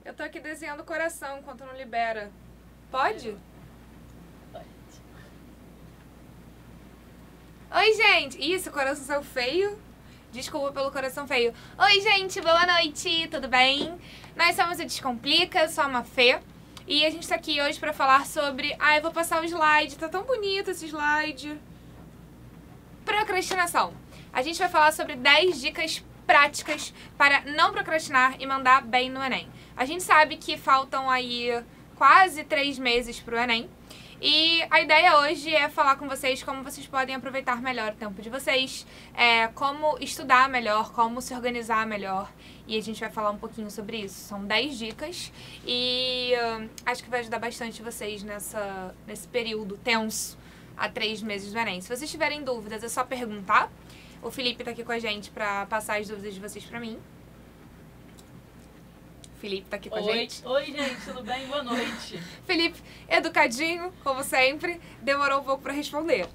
Eu tô aqui desenhando o coração enquanto não libera. Pode? Pode. Oi, gente! Ih, esse coração saiu feio. Desculpa pelo coração feio. Oi, gente! Boa noite! Tudo bem? Nós somos o Descomplica, sou a Mafê. E a gente tá aqui hoje pra falar sobre... eu vou passar o slide. Tá tão bonito esse slide. Procrastinação. A gente vai falar sobre 10 dicas práticas para não procrastinar e mandar bem no Enem. A gente sabe que faltam aí quase 3 meses pro Enem. E a ideia hoje é falar com vocês como vocês podem aproveitar melhor o tempo de vocês, como estudar melhor, como se organizar melhor. E a gente vai falar um pouquinho sobre isso. São 10 dicas e acho que vai ajudar bastante vocês nesse período tenso há 3 meses do Enem. Se vocês tiverem dúvidas, é só perguntar. O Felipe tá aqui com a gente pra passar as dúvidas de vocês pra mim. Felipe tá aqui com a gente. Oi, gente, tudo bem? Boa noite. Felipe, educadinho, como sempre, demorou um pouco pra responder.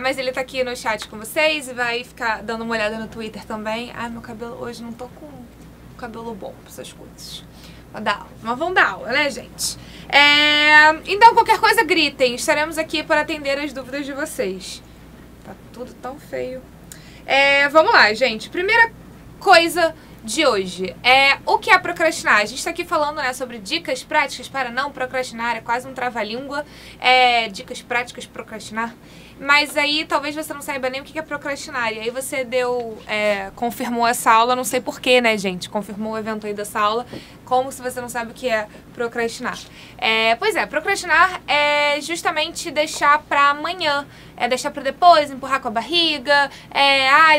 Mas ele tá aqui no chat com vocês e vai ficar dando uma olhada no Twitter também. Ai, meu cabelo, hoje não tô com cabelo bom pra essas coisas. Mas vamos dar aula, né, gente? Então, qualquer coisa, gritem. Estaremos aqui para atender as dúvidas de vocês. Tá tudo tão feio. Vamos lá, gente. Primeira coisa de hoje o que é procrastinar. A gente tá aqui falando, né, sobre dicas práticas para não procrastinar. É quase um trava-língua. Dicas práticas para procrastinar. Mas aí talvez você não saiba nem o que é procrastinar. E aí você confirmou essa aula, não sei porquê, né, gente? Confirmou o evento aí dessa aula, como se você não sabe o que é procrastinar. Pois é, procrastinar é justamente deixar pra amanhã. Deixar pra depois, empurrar com a barriga,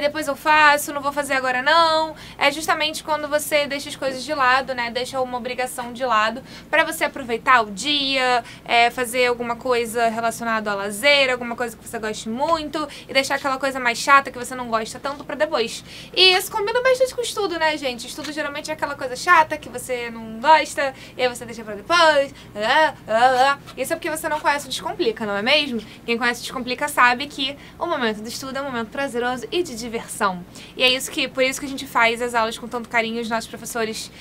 depois eu faço, não vou fazer agora não. É justamente quando você deixa as coisas de lado, né, deixa uma obrigação de lado pra você aproveitar o dia, fazer alguma coisa relacionada ao lazer, alguma coisa que você goste muito e deixar aquela coisa mais chata que você não gosta tanto pra depois. E isso combina bastante com o estudo, né, gente? Estudo geralmente é aquela coisa chata que você não gosta e aí você deixa pra depois. Isso é porque você não conhece o Descomplica, não é mesmo? Quem conhece o Descomplica sabe que o momento do estudo é um momento prazeroso e de diversão. E por isso que a gente faz as aulas com tanto carinho. Os nossos professores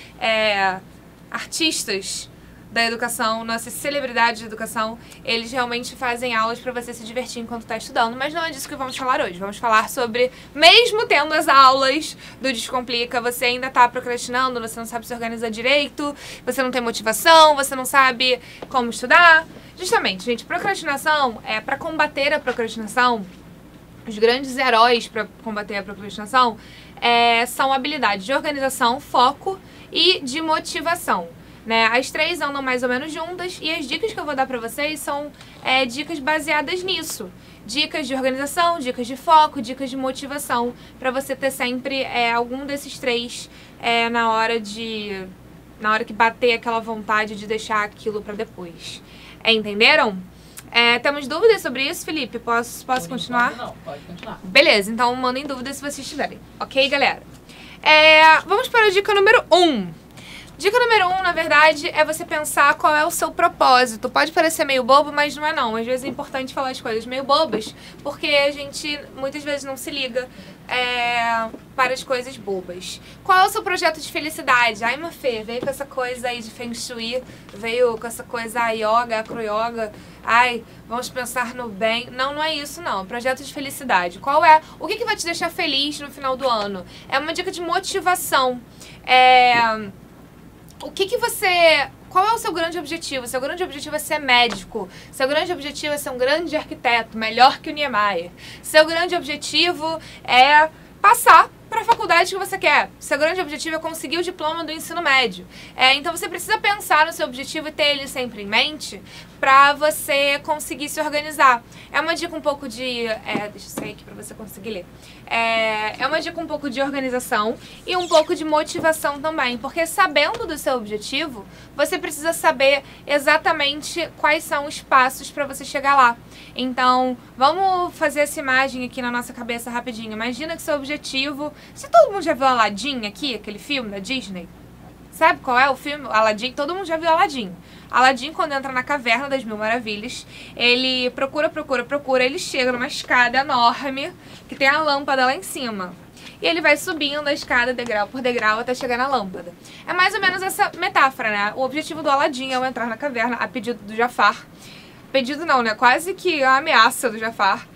artistas da educação, nossas celebridades de educação, eles realmente fazem aulas pra você se divertir enquanto tá estudando, mas não é disso que vamos falar hoje. Vamos falar sobre, mesmo tendo as aulas do Descomplica, você ainda tá procrastinando, você não sabe se organizar direito, você não tem motivação, você não sabe como estudar. Justamente, gente, procrastinação, pra combater a procrastinação, os grandes heróis pra combater a procrastinação são habilidades de organização, foco e de motivação. Né? As três andam mais ou menos juntas e as dicas que eu vou dar pra vocês são dicas baseadas nisso. Dicas de organização, dicas de foco, dicas de motivação, pra você ter sempre algum desses três na hora que bater aquela vontade de deixar aquilo pra depois. Entenderam? Temos dúvidas sobre isso, Felipe? Posso continuar? Não, pode continuar. Beleza, então mandem dúvidas se vocês tiverem. Ok, galera? Vamos para a dica número 1. Dica número 1, na verdade, é você pensar qual é o seu propósito. Pode parecer meio bobo, mas não é não. Às vezes é importante falar as coisas meio bobas, porque a gente muitas vezes não se liga para as coisas bobas. Qual é o seu projeto de felicidade? Ai, Mafê, veio com essa coisa aí de Feng Shui, veio com essa coisa yoga, acro-yoga. Ai, vamos pensar no bem. Não, não é isso não. Projeto de felicidade. O que vai te deixar feliz no final do ano? É uma dica de motivação. Qual é o seu grande objetivo? Seu grande objetivo é ser médico. Seu grande objetivo é ser um grande arquiteto, melhor que o Niemeyer. Seu grande objetivo é passar para a faculdade que você quer. Seu grande objetivo é conseguir o diploma do ensino médio. Então você precisa pensar no seu objetivo e ter ele sempre em mente para você conseguir se organizar. É uma dica um pouco de... deixa eu sair aqui para você conseguir ler. É uma dica um pouco de organização e um pouco de motivação também, porque sabendo do seu objetivo, você precisa saber exatamente quais são os passos para você chegar lá. Então, vamos fazer essa imagem aqui na nossa cabeça rapidinho. Imagina que seu objetivo... Se todo mundo já viu Aladdin aqui, aquele filme da Disney, sabe qual é o filme? Aladdin, todo mundo já viu Aladdin. Aladdin, quando entra na Caverna das Mil Maravilhas, ele procura, ele chega numa escada enorme que tem a lâmpada lá em cima. e ele vai subindo a escada degrau por degrau até chegar na lâmpada. É mais ou menos essa metáfora, né? O objetivo do Aladim é entrar na caverna a pedido do Jafar. Pedido não, né? Quase que a ameaça do Jafar.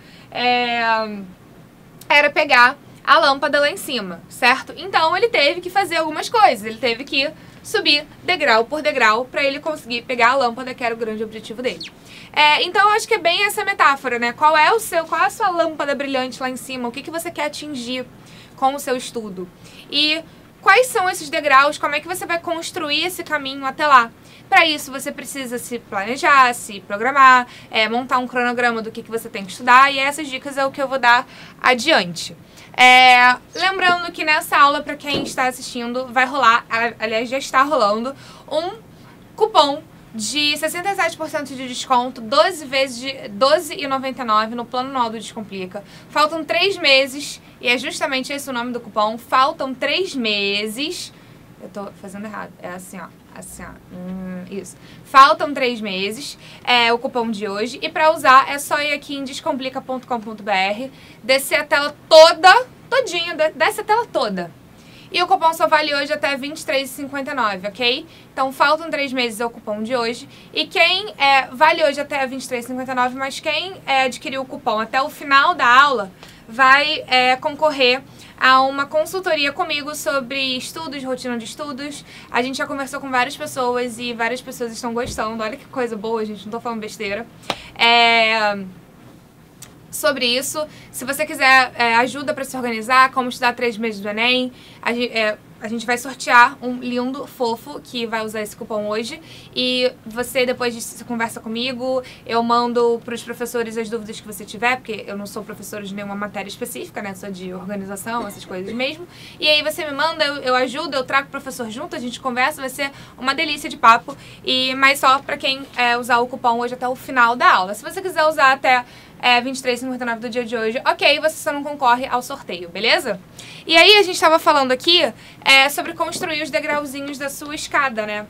Era pegar a lâmpada lá em cima, certo? Então ele teve que fazer algumas coisas. Ele teve que subir degrau por degrau para ele conseguir pegar a lâmpada, que era o grande objetivo dele. Então eu acho que é bem essa metáfora, né? Qual é a sua lâmpada brilhante lá em cima? O que você quer atingir com o seu estudo? E quais são esses degraus? Como é que você vai construir esse caminho até lá? Para isso, você precisa se planejar, se programar, montar um cronograma do que você tem que estudar, e essas dicas é o que eu vou dar adiante. Lembrando que nessa aula, para quem está assistindo, vai rolar, aliás, já está rolando, um cupom de 67% de desconto, 12 vezes de R$ 12,99 no plano anual do Descomplica. Faltam 3 meses, e é justamente esse o nome do cupom, faltam 3 meses. Eu tô fazendo errado, é assim, ó. Assim, ó. Isso. Faltam 3 meses, o cupom de hoje. E pra usar é só ir aqui em descomplica.com.br, descer a tela toda, todinha, desce a tela toda. E o cupom só vale hoje até R$ 23,59, ok? Então faltam 3 meses é o cupom de hoje. E quem vale hoje até R$ 23,59, mas quem adquiriu o cupom até o final da aula vai concorrer a uma consultoria comigo sobre estudos, rotina de estudos. A gente já conversou com várias pessoas e várias pessoas estão gostando. Olha que coisa boa, gente, não tô falando besteira. Sobre isso, se você quiser ajuda para se organizar, como estudar 3 meses do Enem, a gente vai sortear um lindo fofo que vai usar esse cupom hoje. E você, depois disso, conversa comigo, eu mando para os professores as dúvidas que você tiver, porque eu não sou professora de nenhuma matéria específica, né? Sou de organização, essas coisas mesmo. E aí você me manda, eu ajudo, eu trago o professor junto, a gente conversa, vai ser uma delícia de papo. Mas só para quem usar o cupom hoje até o final da aula. Se você quiser usar até R$ 23,59 do dia de hoje, ok, você só não concorre ao sorteio, beleza? E aí a gente estava falando aqui sobre construir os degrauzinhos da sua escada, né?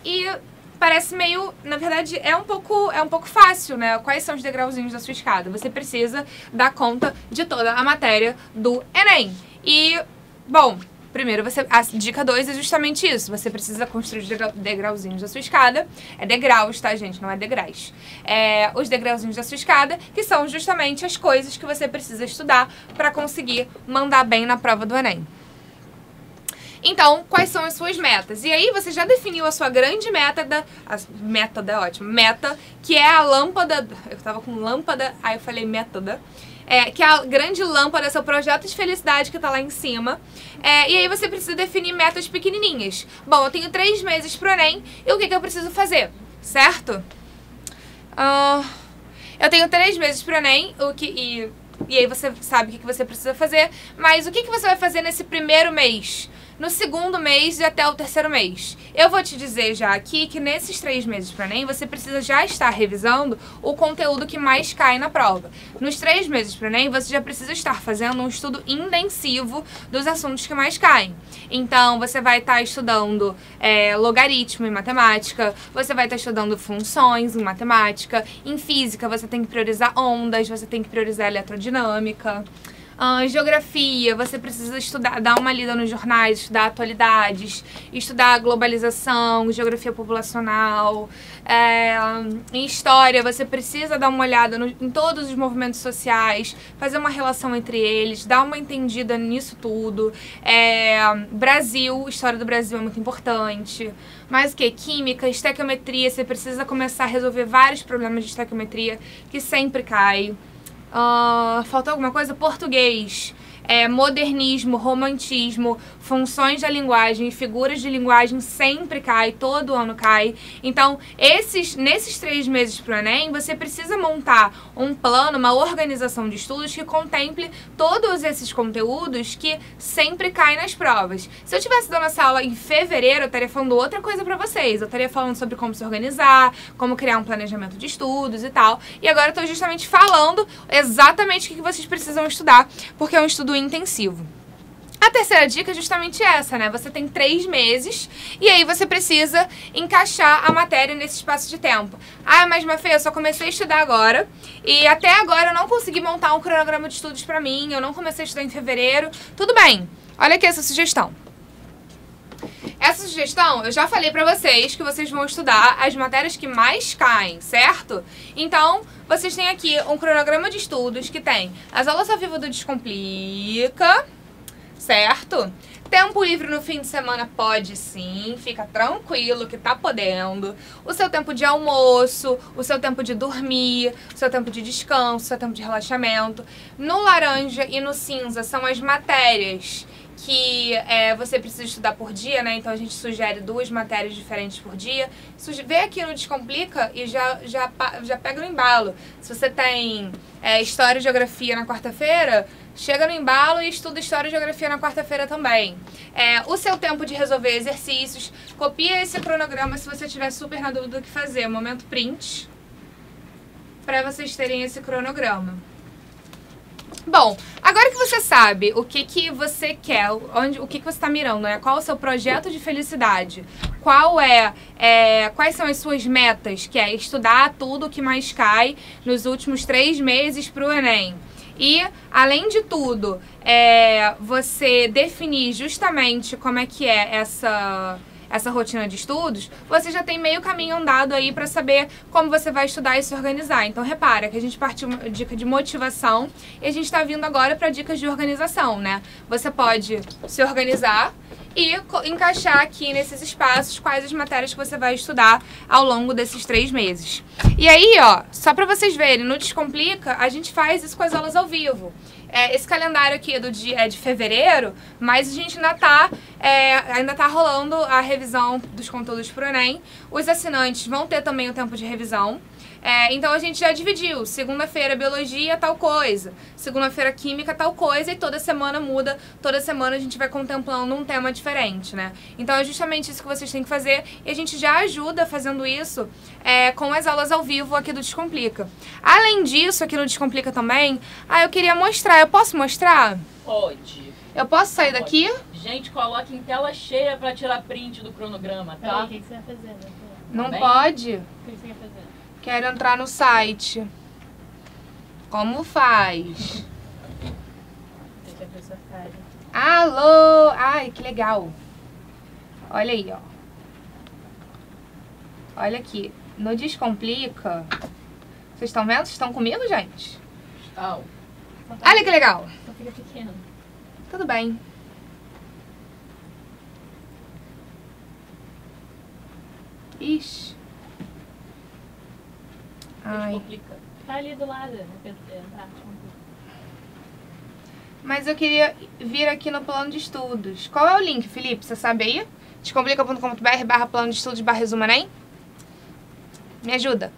E parece meio, na verdade, é um pouco fácil, né? Quais são os degrauzinhos da sua escada? Você precisa dar conta de toda a matéria do Enem. E, bom, primeiro, a dica 2 é justamente isso. Você precisa construir os degrauzinhos da sua escada. É degraus, tá, gente? Não é degraus. Os degrauzinhos da sua escada, que são justamente as coisas que você precisa estudar para conseguir mandar bem na prova do Enem. Então, quais são as suas metas? E aí, você já definiu a sua grande meta, método é ótimo, meta, que é a lâmpada, eu tava com lâmpada, aí eu falei método, que é a grande lâmpada, seu projeto de felicidade que tá lá em cima. E aí você precisa definir metas pequenininhas. Bom, eu tenho 3 meses pro Enem, e o que eu preciso fazer? Certo? Eu tenho 3 meses pro Enem, e aí você sabe o que você precisa fazer, mas o que você vai fazer nesse primeiro mês? No segundo mês e até o terceiro mês. Eu vou te dizer já aqui que nesses 3 meses para Enem, você precisa já estar revisando o conteúdo que mais cai na prova. Nos 3 meses para Enem, você já precisa estar fazendo um estudo intensivo dos assuntos que mais caem. Então, você vai estar estudando logaritmo em matemática, você vai estar estudando funções em matemática, em física você tem que priorizar ondas, você tem que priorizar eletrodinâmica. Geografia, você precisa estudar, dar uma lida nos jornais, estudar atualidades, estudar globalização, geografia populacional. Em história, você precisa dar uma olhada em todos os movimentos sociais, fazer uma relação entre eles, dar uma entendida nisso tudo. Brasil, história do Brasil é muito importante. Mais o que? Química, estequiometria, você precisa começar a resolver vários problemas de estequiometria que sempre cai. Faltou alguma coisa? Português, modernismo, romantismo, funções da linguagem, figuras de linguagem sempre cai, todo ano cai. Então, nesses 3 meses pro Enem, você precisa montar um plano, uma organização de estudos que contemple todos esses conteúdos que sempre caem nas provas. Se eu estivesse dando essa aula em fevereiro, eu estaria falando outra coisa pra vocês. Eu estaria falando sobre como se organizar, como criar um planejamento de estudos e tal. E agora eu tô justamente falando exatamente o que vocês precisam estudar, porque é um estudo intensivo. A terceira dica é justamente essa, né? Você tem 3 meses e aí você precisa encaixar a matéria nesse espaço de tempo. Ah, mas Mafê, eu só comecei a estudar agora e até agora eu não consegui montar um cronograma de estudos pra mim, eu não comecei a estudar em fevereiro. Tudo bem, olha aqui essa sugestão. Essa sugestão, eu já falei pra vocês que vocês vão estudar as matérias que mais caem, certo? Então, vocês têm aqui um cronograma de estudos que tem as aulas ao vivo do Descomplica, certo? Tempo livre no fim de semana pode sim, fica tranquilo que tá podendo. O seu tempo de almoço, o seu tempo de dormir, o seu tempo de descanso, o seu tempo de relaxamento. No laranja e no cinza são as matérias que você precisa estudar por dia, né? Então a gente sugere 2 matérias diferentes por dia. Vê aqui no Descomplica e já pega no embalo. Se você tem História e Geografia na quarta-feira, chega no embalo e estuda História e Geografia na quarta-feira também. O seu tempo de resolver exercícios, copia esse cronograma se você estiver super na dúvida do que fazer. Momento print, para vocês terem esse cronograma. Bom, agora que você sabe o que você quer, o que você está mirando, né? Qual é o seu projeto de felicidade, quais são as suas metas, que é estudar tudo o que mais cai nos últimos 3 meses para o Enem. E, além de tudo, você definir justamente como é que é essa rotina de estudos, você já tem meio caminho andado aí para saber como você vai estudar e se organizar. Então, repara que a gente partiu uma dica de motivação e a gente está vindo agora para dicas de organização, né? Você pode se organizar e encaixar aqui nesses espaços quais as matérias que você vai estudar ao longo desses 3 meses. E aí, ó, só para vocês verem, no Descomplica, a gente faz isso com as aulas ao vivo. Esse calendário aqui é de fevereiro, mas a gente ainda tá rolando a revisão dos conteúdos pro Enem. Os assinantes vão ter também o tempo de revisão. Então a gente já dividiu, segunda-feira biologia tal coisa, segunda-feira química tal coisa, e toda semana muda, toda semana a gente vai contemplando um tema diferente, né? Então é justamente isso que vocês têm que fazer e a gente já ajuda fazendo isso com as aulas ao vivo aqui do Descomplica. Além disso, aqui no Descomplica também, eu queria mostrar, eu posso mostrar? Pode. Eu posso sair daqui? Gente, coloque em tela cheia pra tirar print do cronograma, tá? O que você vai fazer, né? Não pode? O que você quer fazer? Quero entrar no site. Como faz? Deixa a pessoa cara. Alô! Ai, que legal. Olha aí, ó. Olha aqui. No Descomplica. Vocês estão vendo? Vocês estão comigo, gente? Estão. Olha que legal. Só fica pequeno. Tudo bem. Ixi. Ai. Descomplica. Tá ali do lado, né? Mas eu queria vir aqui no plano de estudos. Qual é o link, Felipe? Você sabe aí? Descomplica.com.br/plano de estudos/resumo Enem? Me ajuda.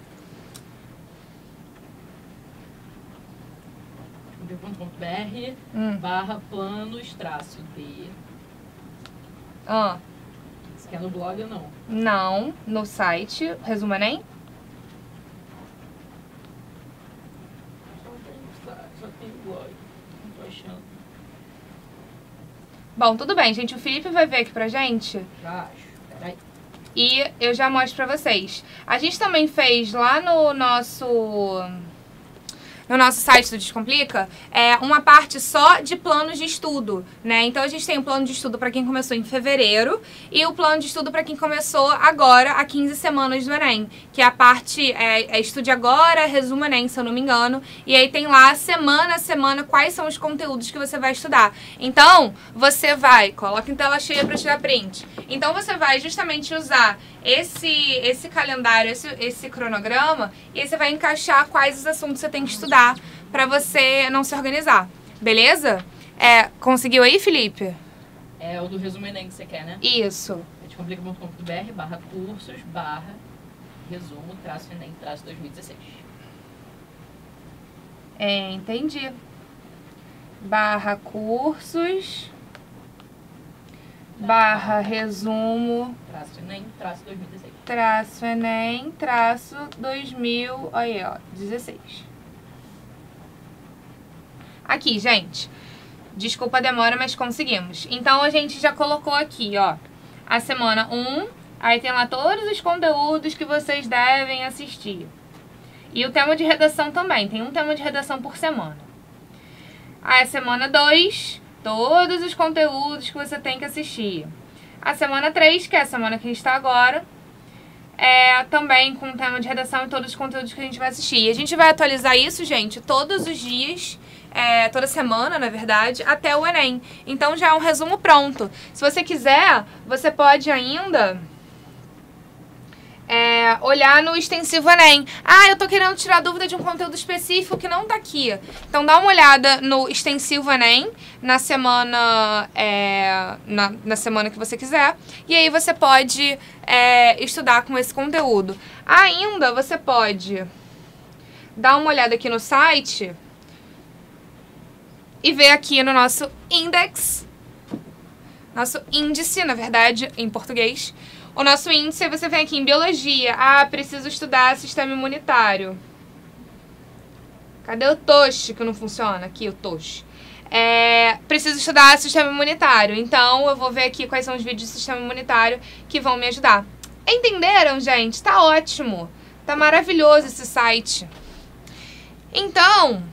descomplica.com.br/planos-d. Você quer no blog ou não? Não, no site, resumo Enem. Só tem blog. Não tô achando. Bom, tudo bem, gente. O Felipe vai ver aqui pra gente. Já acho. Peraí. E eu já mostro pra vocês. A gente também fez lá no nosso site do Descomplica, uma parte só de planos de estudo, né? Então a gente tem o plano de estudo para quem começou em fevereiro e o plano de estudo para quem começou agora, há 15 semanas do Enem, que é a parte, estude agora, resumo Enem, se eu não me engano, e aí tem lá, semana a semana, quais são os conteúdos que você vai estudar. Então, você vai, coloca em tela cheia para tirar print, então você vai justamente usar esse calendário, esse cronograma, e aí você vai encaixar quais os assuntos você tem que estudar pra você não se organizar, beleza? Conseguiu aí, Felipe? É o do resumo Enem que você quer, né? Isso. descomplica.com.br/cursos/resumo-Enem-2016. Entendi. /cursos /resumo Enem-2016. Enem-2016. Aqui, gente. Desculpa a demora, mas conseguimos. Então, a gente já colocou aqui, ó, a semana 1. Aí tem lá todos os conteúdos que vocês devem assistir. E o tema de redação também. Tem um tema de redação por semana. Aí a semana 2, todos os conteúdos que você tem que assistir. A semana 3, que é a semana que a gente está agora, também com o tema de redação e todos os conteúdos que a gente vai assistir. E a gente vai atualizar isso, gente, todos os dias, toda semana, na verdade, até o Enem. Então já é um resumo pronto. Se você quiser, você pode ainda olhar no extensivo Enem. Ah, eu tô querendo tirar dúvida de um conteúdo específico que não tá aqui. Então dá uma olhada no extensivo Enem na semana, na semana que você quiser. E aí você pode estudar com esse conteúdo. Ainda você pode dar uma olhada aqui no site e ver aqui no nosso index, nosso índice, na verdade, em português. O nosso índice, você vem aqui em biologia. Ah, preciso estudar sistema imunitário. Cadê o TOSH que não funciona? Aqui, o TOSH. Preciso estudar sistema imunitário. Então, eu vou ver aqui quais são os vídeos de sistema imunitário que vão me ajudar. Entenderam, gente? Tá ótimo. Tá maravilhoso esse site. Então,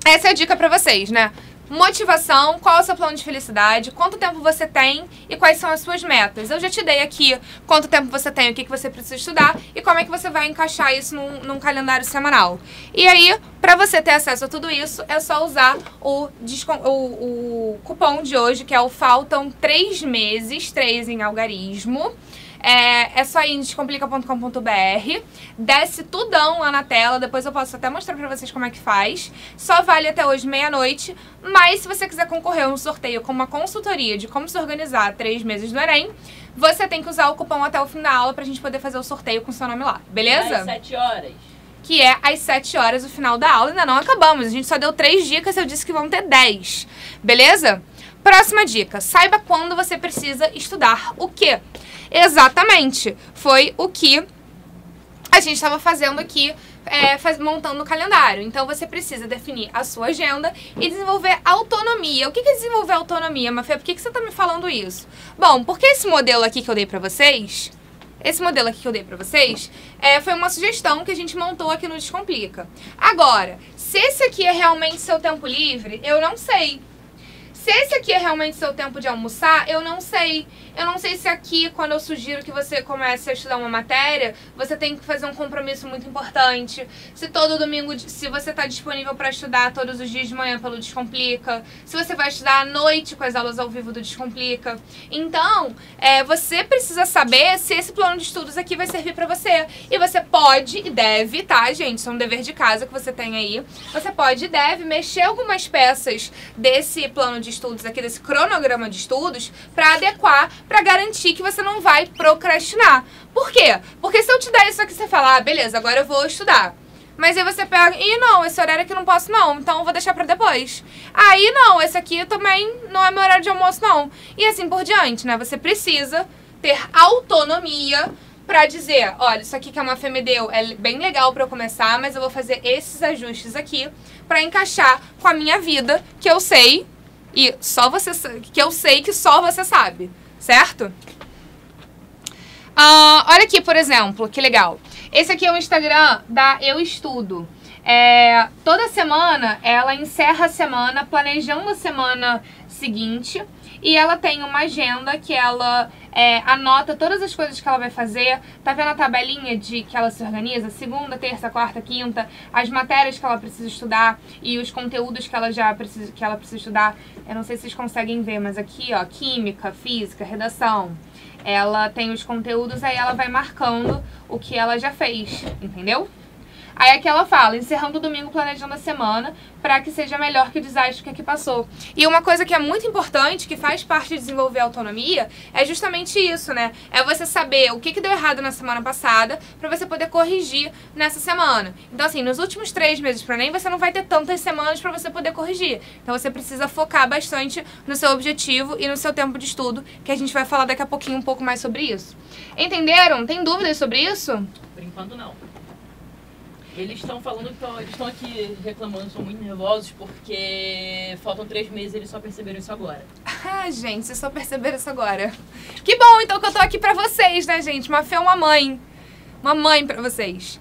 essa é a dica pra vocês, né? Motivação, qual é o seu plano de felicidade, quanto tempo você tem e quais são as suas metas. Eu já te dei aqui quanto tempo você tem, o que você precisa estudar e como é que você vai encaixar isso num calendário semanal. E aí, para você ter acesso a tudo isso, é só usar o cupom de hoje, que é o Faltam 3 meses, 3 em algarismo. É só ir em descomplica.com.br, desce tudão lá na tela, depois eu posso até mostrar pra vocês como é que faz. Só vale até hoje meia-noite, mas se você quiser concorrer a um sorteio com uma consultoria de como se organizar 3 meses do Enem, você tem que usar o cupom até o fim da aula pra gente poder fazer o sorteio com seu nome lá, beleza? Às 7 horas. Que é às 7 horas o final da aula, ainda não acabamos, a gente só deu 3 dicas, eu disse que vão ter 10, beleza? Próxima dica, saiba quando você precisa estudar o quê? Exatamente, foi o que a gente estava fazendo aqui, montando o calendário. Então você precisa definir a sua agenda e desenvolver autonomia. O que é desenvolver autonomia, Mafê? Por que você está me falando isso? Bom, porque esse modelo aqui que eu dei pra vocês, foi uma sugestão que a gente montou aqui no Descomplica. Agora, se esse aqui é realmente seu tempo livre, eu não sei. Se esse aqui é realmente seu tempo de almoçar, eu não sei. Eu não sei se aqui, quando eu sugiro que você comece a estudar uma matéria, você tem que fazer um compromisso muito importante. Se todo domingo, se você está disponível para estudar todos os dias de manhã pelo Descomplica. Se você vai estudar à noite com as aulas ao vivo do Descomplica. Então, você precisa saber se esse plano de estudos aqui vai servir para você. E você pode e deve, tá, gente? Isso é um dever de casa que você tem aí. Você pode e deve mexer algumas peças desse plano de estudos aqui, desse cronograma de estudos, para adequar, para garantir que você não vai procrastinar. Por quê? Porque se eu te der isso aqui, você fala, ah, beleza, agora eu vou estudar. Mas aí você pega, não, esse horário aqui eu não posso não, então eu vou deixar pra depois. Aí não, esse aqui também não é meu horário de almoço não. E assim por diante, né? Você precisa ter autonomia pra dizer, olha, isso aqui que a Mafê me deu é bem legal pra eu começar, mas eu vou fazer esses ajustes aqui pra encaixar com a minha vida, que eu sei, e só você, que eu sei que só você sabe, certo? Olha aqui, por exemplo, que legal. Esse aqui é o Instagram da Eu Estudo. Toda semana ela encerra a semana planejando a semana seguinte e ela tem uma agenda que ela anota todas as coisas que ela vai fazer. Tá vendo a tabelinha de que ela se organiza? Segunda, terça, quarta, quinta, as matérias que ela precisa estudar e os conteúdos que ela precisa estudar. Eu não sei se vocês conseguem ver, mas aqui, ó, química, física, redação. Ela tem os conteúdos, aí ela vai marcando o que ela já fez, entendeu? Aí aqui ela fala, encerrando o domingo planejando a semana para que seja melhor que o desastre que aqui passou. E uma coisa que é muito importante, que faz parte de desenvolver a autonomia, é justamente isso, né? É você saber o que deu errado na semana passada para você poder corrigir nessa semana. Então assim, nos últimos 3 meses para Enem, você não vai ter tantas semanas para você poder corrigir. Então você precisa focar bastante no seu objetivo e no seu tempo de estudo, que a gente vai falar daqui a pouquinho um pouco mais sobre isso. Entenderam? Tem dúvidas sobre isso? Por enquanto não. Eles estão falando que eles estão aqui reclamando, são muito nervosos porque faltam 3 meses e eles só perceberam isso agora. Ah, gente, vocês só perceberam isso agora. Que bom, então, que eu tô aqui pra vocês, né, gente? Uma fé é uma mãe. Uma mãe pra vocês.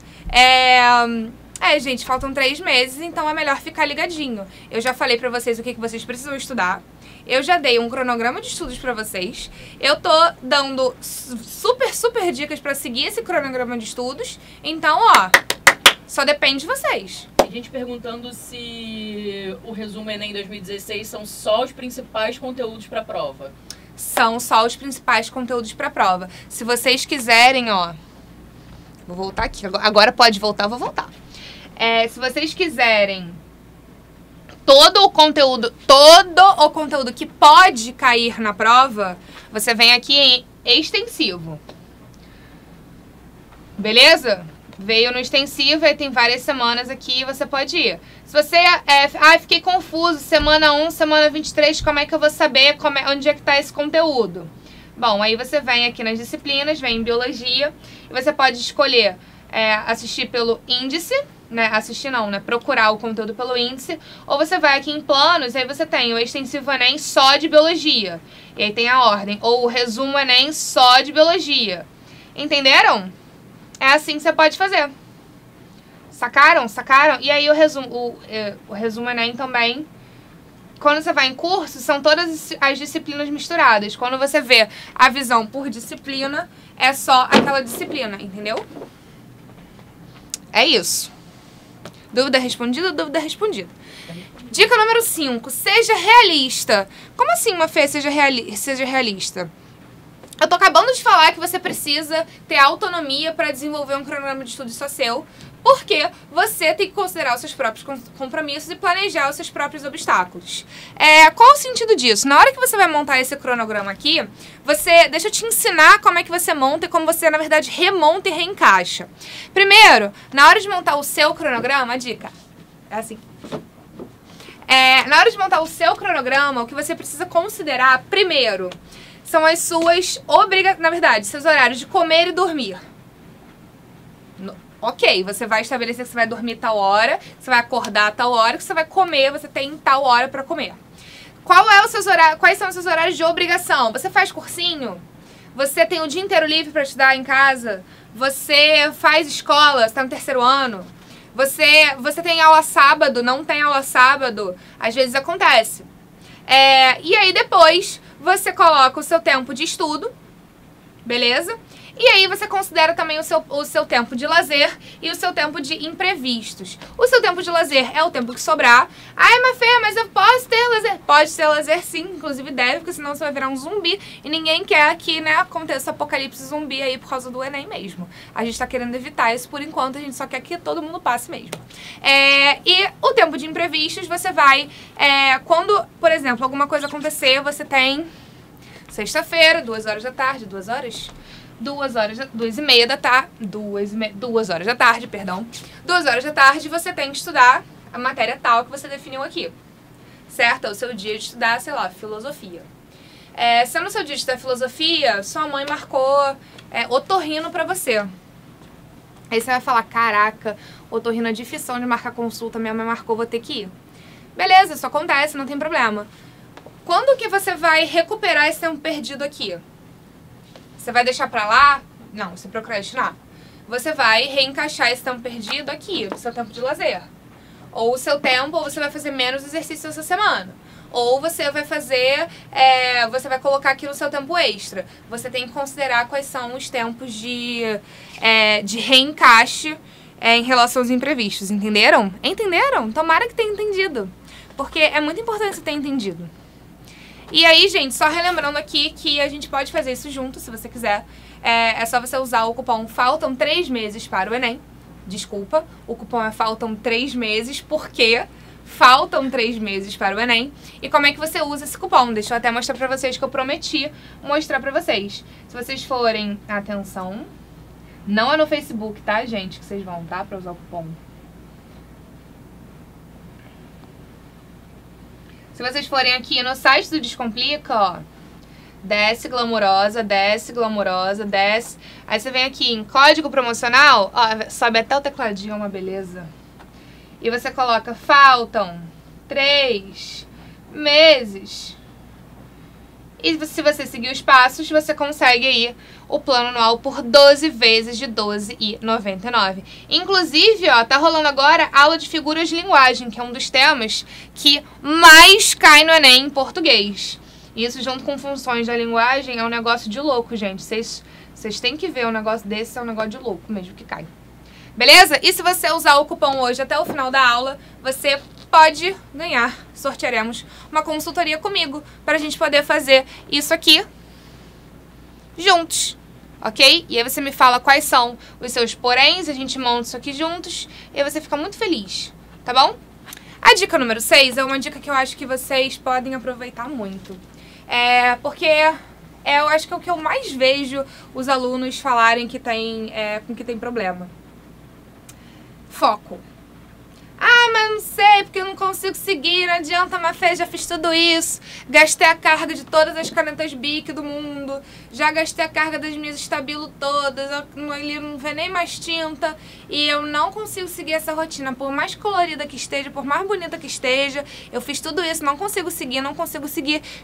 Gente, faltam 3 meses, então é melhor ficar ligadinho. Eu já falei pra vocês o que vocês precisam estudar. Eu já dei um cronograma de estudos pra vocês. Eu tô dando super dicas pra seguir esse cronograma de estudos. Então, ó, só depende de vocês. Tem gente perguntando se o resumo Enem 2016 são só os principais conteúdos pra prova. São só os principais conteúdos pra prova. Se vocês quiserem, ó... Vou voltar aqui. Agora pode voltar, eu vou voltar. Se vocês quiserem todo o conteúdo que pode cair na prova, você vem aqui em extensivo. Beleza? Veio no extensivo e tem várias semanas aqui, você pode ir. Se você... fiquei confuso, semana 1, semana 23, como é que eu vou saber onde é que tá esse conteúdo? Bom, aí você vem aqui nas disciplinas, vem em biologia, e você pode escolher assistir pelo índice, né? Assistir não, né? Procurar o conteúdo pelo índice, ou você vai aqui em planos, e aí você tem o extensivo Enem só de biologia, e aí tem a ordem, ou o resumo Enem só de biologia. Entenderam? É assim que você pode fazer. Sacaram? Sacaram? E aí o resumo Enem também... Quando você vai em curso, são todas as disciplinas misturadas. Quando você vê a visão por disciplina, é só aquela disciplina, entendeu? É isso. Dúvida respondida? Dúvida respondida. Dica número 5. Seja realista. Como assim, uma Fê, seja realista? Eu tô acabando de falar que você precisa ter autonomia para desenvolver um cronograma de estudo só seu, porque você tem que considerar os seus próprios compromissos e planejar os seus próprios obstáculos. Qual o sentido disso? Na hora que você vai montar esse cronograma aqui, deixa eu te ensinar como é que você monta e como você, na verdade, remonta e reencaixa. Primeiro, na hora de montar o seu cronograma, a dica é assim. Na hora de montar o seu cronograma, o que você precisa considerar, primeiro, são as suas seus horários de comer e dormir. Ok, você vai estabelecer que você vai dormir tal hora, que você vai acordar tal hora, que você vai comer, você tem tal hora pra comer. Quais são os seus horários de obrigação? Você faz cursinho? Você tem o dia inteiro livre pra estudar em casa? Você faz escola? Você tá no 3º ano? Você tem aula sábado? Não tem aula sábado? Às vezes acontece. E aí depois você coloca o seu tempo de estudo, beleza? E aí você considera também o seu tempo de lazer e o seu tempo de imprevistos. O seu tempo de lazer é o tempo que sobrar. Ai, Mafê, mas eu posso ter lazer? Pode ter lazer sim, inclusive deve, porque senão você vai virar um zumbi. E ninguém quer que, né, aconteça apocalipse zumbi aí por causa do Enem mesmo. A gente tá querendo evitar isso por enquanto, a gente só quer que todo mundo passe mesmo. E o tempo de imprevistos você vai... quando, por exemplo, alguma coisa acontecer, você tem sexta-feira, 2 horas da tarde, 2 horas... 2h30 da tarde, 2 horas da tarde, perdão. 2 horas da tarde você tem que estudar a matéria tal que você definiu aqui. Certo? É o seu dia de estudar, sei lá, filosofia. Se no seu dia de estudar filosofia, sua mãe marcou otorrino pra você. Aí você vai falar, caraca, otorrino é difícil de marcar consulta, minha mãe marcou, vou ter que ir. Beleza, isso acontece, não tem problema. Quando que você vai recuperar esse tempo perdido aqui? Você vai deixar pra lá? Não, você procrastinar. Você vai reencaixar esse tempo perdido aqui, no seu tempo de lazer. Ou o seu tempo, ou você vai fazer menos exercício essa semana. Ou você vai fazer, você vai colocar aqui no seu tempo extra. Você tem que considerar quais são os tempos de reencaixe em relação aos imprevistos, entenderam? Entenderam? Tomara que tenha entendido. Porque é muito importante você ter entendido. E aí, gente, só relembrando aqui que a gente pode fazer isso junto, se você quiser. É só você usar o cupom Faltam 3 meses para o Enem. Desculpa, o cupom é Faltam 3 meses, porque faltam 3 meses para o Enem. E como é que você usa esse cupom? Deixa eu até mostrar pra vocês, que eu prometi mostrar pra vocês. Se vocês forem... Atenção. Não é no Facebook, tá, gente, que vocês vão, tá? Pra usar o cupom. Se vocês forem aqui no site do Descomplica, ó, desce glamourosa, desce glamourosa, desce. Aí você vem aqui em código promocional, ó, sobe até o tecladinho, é uma beleza. E você coloca, faltam 3 meses. E se você seguir os passos, você consegue aí o plano anual por 12 vezes de R$ 12,99. Inclusive, ó, tá rolando agora aula de figuras de linguagem, que é um dos temas que mais cai no Enem em português. Isso junto com funções da linguagem é um negócio de louco, gente. Vocês têm que ver um negócio desse, é um negócio de louco mesmo que cai. Beleza? E se você usar o cupom hoje até o final da aula, você pode ganhar, sortearemos uma consultoria comigo para a gente poder fazer isso aqui juntos, ok? E aí você me fala quais são os seus poréns, a gente monta isso aqui juntos e aí você fica muito feliz, tá bom? A dica número 6 é uma dica que eu acho que vocês podem aproveitar muito. Porque eu acho que é o que eu mais vejo os alunos falarem que com que tem problema. Foco. Ah, mas não sei, porque eu não consigo seguir, não adianta, Mafê, já fiz tudo isso. Gastei a carga de todas as canetas Bic do mundo, já gastei a carga das minhas Stabilo todas, ele não vê nem mais tinta, e eu não consigo seguir essa rotina, por mais colorida que esteja, por mais bonita que esteja, eu fiz tudo isso, não consigo seguir.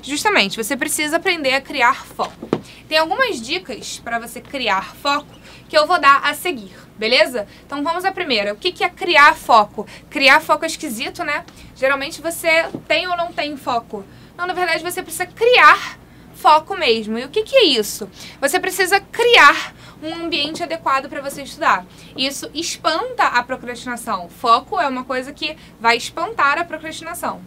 Justamente, você precisa aprender a criar foco. Tem algumas dicas para você criar foco que eu vou dar a seguir, beleza? Então vamos à primeira. O que é criar foco? Criar foco é esquisito, né? Geralmente você tem ou não tem foco. Não, na verdade você precisa criar foco mesmo. E o que é isso? Você precisa criar um ambiente adequado para você estudar. Isso espanta a procrastinação. Foco é uma coisa que vai espantar a procrastinação.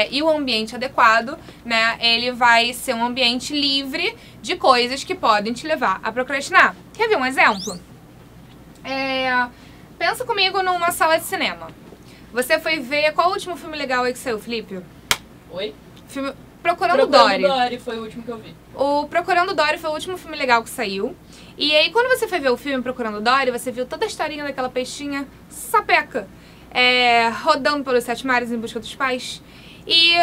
E o ambiente adequado, né, ele vai ser um ambiente livre de coisas que podem te levar a procrastinar. Quer ver um exemplo? Pensa comigo numa sala de cinema. Você foi ver... Qual o último filme legal aí que saiu, Felipe? Oi? Procurando Dory. Procurando Dory foi o último que eu vi. O Procurando Dory foi o último filme legal que saiu. E aí, quando você foi ver o filme Procurando Dory, você viu toda a historinha daquela peixinha sapeca, rodando pelos 7 mares em busca dos pais. E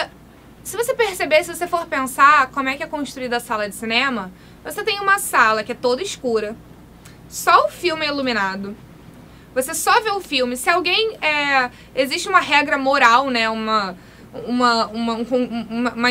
se você perceber, se você for pensar como é que é construída a sala de cinema, você tem uma sala que é toda escura, só o filme é iluminado. Você só vê o filme. Se alguém... existe uma regra moral, né? Umas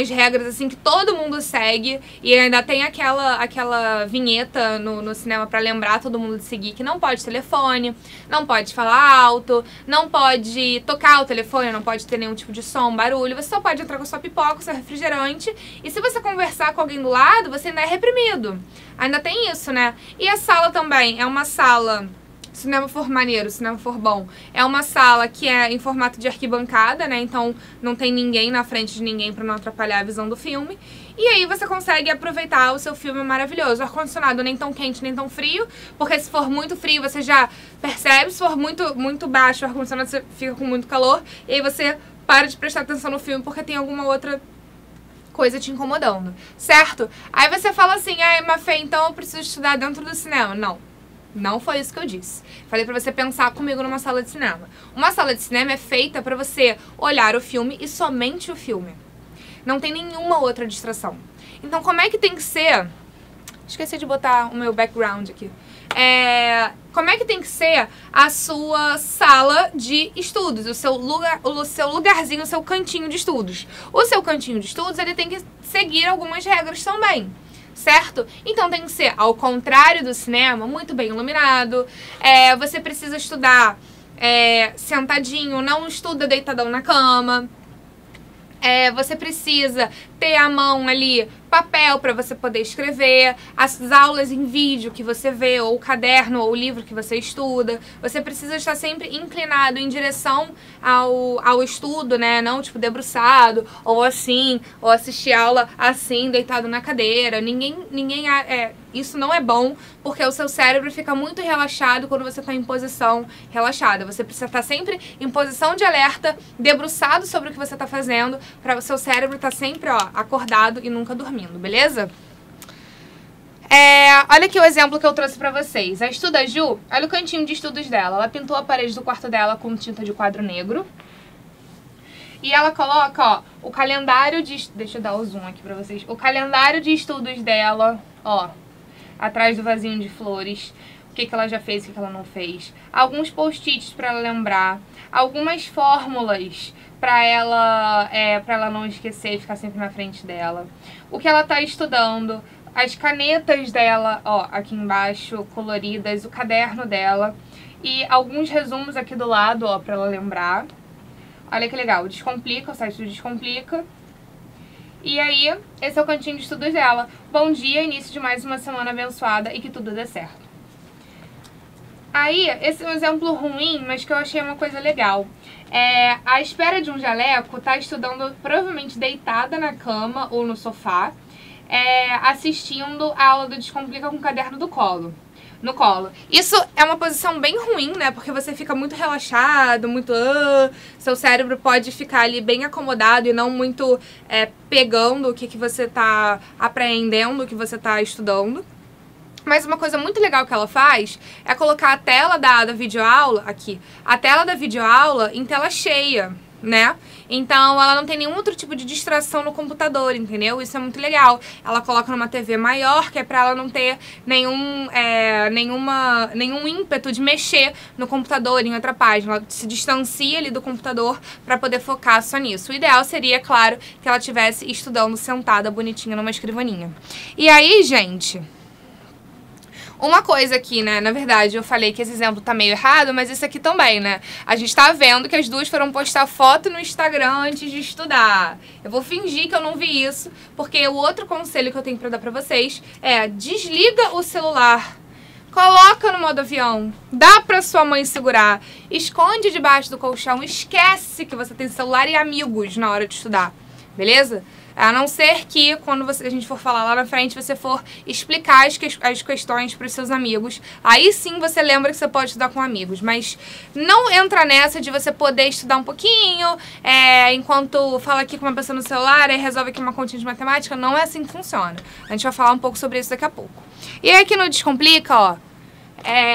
regras assim que todo mundo segue. E ainda tem aquela vinheta no cinema pra lembrar todo mundo de seguir. Que não pode telefone, não pode falar alto, não pode tocar o telefone, não pode ter nenhum tipo de som, barulho. Você só pode entrar com a sua pipoca, o seu refrigerante. E se você conversar com alguém do lado, você ainda é reprimido. Ainda tem isso, né? E a sala também é uma sala... Se o cinema for maneiro, se o cinema for bom, é uma sala que é em formato de arquibancada, né? Então não tem ninguém na frente de ninguém pra não atrapalhar a visão do filme. E aí você consegue aproveitar o seu filme maravilhoso. O ar-condicionado nem tão quente, nem tão frio, porque se for muito frio você já percebe, se for muito baixo o ar-condicionado você fica com muito calor. E aí você para de prestar atenção no filme porque tem alguma outra coisa te incomodando, certo? Aí você fala assim, ai, Mafê, então eu preciso estudar dentro do cinema. Não foi isso que eu disse. Falei pra você pensar comigo numa sala de cinema. Uma sala de cinema é feita pra você olhar o filme e somente o filme. Não tem nenhuma outra distração. Então como é que tem que ser... Esqueci de botar o meu background aqui. Como é que tem que ser a sua sala de estudos, o seu lugarzinho, o seu cantinho de estudos. O seu cantinho de estudos, ele tem que seguir algumas regras também. Certo? Então tem que ser, ao contrário do cinema, muito bem iluminado. Você precisa estudar sentadinho, não estuda deitadão na cama. Você precisa ter à mão ali papel para você poder escrever, as aulas em vídeo que você vê, ou o caderno, ou o livro que você estuda. Você precisa estar sempre inclinado em direção ao estudo, né? Não, tipo, debruçado, ou assim, ou assistir aula assim, deitado na cadeira. Isso não é bom, porque o seu cérebro fica muito relaxado quando você está em posição relaxada. Você precisa estar sempre em posição de alerta, debruçado sobre o que você está fazendo, para o seu cérebro estar sempre, ó, acordado e nunca dormindo, beleza? Olha aqui o exemplo que eu trouxe pra vocês. A Estuda Ju, olha o cantinho de estudos dela. Ela pintou a parede do quarto dela com tinta de quadro negro. E ela coloca, ó, o calendário de... Deixa eu dar o zoom aqui pra vocês. O calendário de estudos dela, ó, atrás do vasinho de flores. O que ela já fez, o que ela não fez. Alguns post-its pra ela lembrar. Algumas fórmulas pra ela não esquecer e ficar sempre na frente dela. O que ela tá estudando. As canetas dela, ó, aqui embaixo, coloridas. O caderno dela. E alguns resumos aqui do lado, ó, pra ela lembrar. Olha que legal, o Descomplica, o site do Descomplica. E aí, esse é o cantinho de estudos dela. Bom dia, início de mais uma semana abençoada e que tudo dê certo. Aí, esse é um exemplo ruim, mas que eu achei uma coisa legal. À espera de um jaleco, tá estudando provavelmente deitada na cama ou no sofá, assistindo a aula do Descomplica com o caderno do colo. No colo. Isso é uma posição bem ruim, né? Porque você fica muito relaxado, muito... seu cérebro pode ficar ali bem acomodado e não muito pegando o que você tá apreendendo, o que você tá estudando. Mas uma coisa muito legal que ela faz é colocar a tela da videoaula, aqui, a tela da videoaula em tela cheia, né? Então ela não tem nenhum outro tipo de distração no computador, entendeu? Isso é muito legal. Ela coloca numa TV maior, que é pra ela não ter nenhum ímpeto de mexer no computador em outra página. Ela se distancia ali do computador pra poder focar só nisso. O ideal seria, claro, que ela estivesse estudando sentada bonitinha numa escrivaninha. E aí, gente... Uma coisa aqui, né, na verdade, eu falei que esse exemplo tá meio errado, mas esse aqui também, né? A gente tá vendo que as duas foram postar foto no Instagram antes de estudar. Eu vou fingir que eu não vi isso, porque o outro conselho que eu tenho pra dar pra vocês é desliga o celular, coloca no modo avião, dá pra sua mãe segurar, esconde debaixo do colchão, esquece que você tem celular e amigos na hora de estudar, beleza? A não ser que, quando a gente for falar lá na frente, você for explicar as questões para os seus amigos. Aí sim você lembra que você pode estudar com amigos. Mas não entra nessa de você poder estudar um pouquinho, enquanto fala aqui com uma pessoa no celular e resolve aqui uma continha de matemática. Não é assim que funciona. A gente vai falar um pouco sobre isso daqui a pouco. E aí aqui no Descomplica, ó,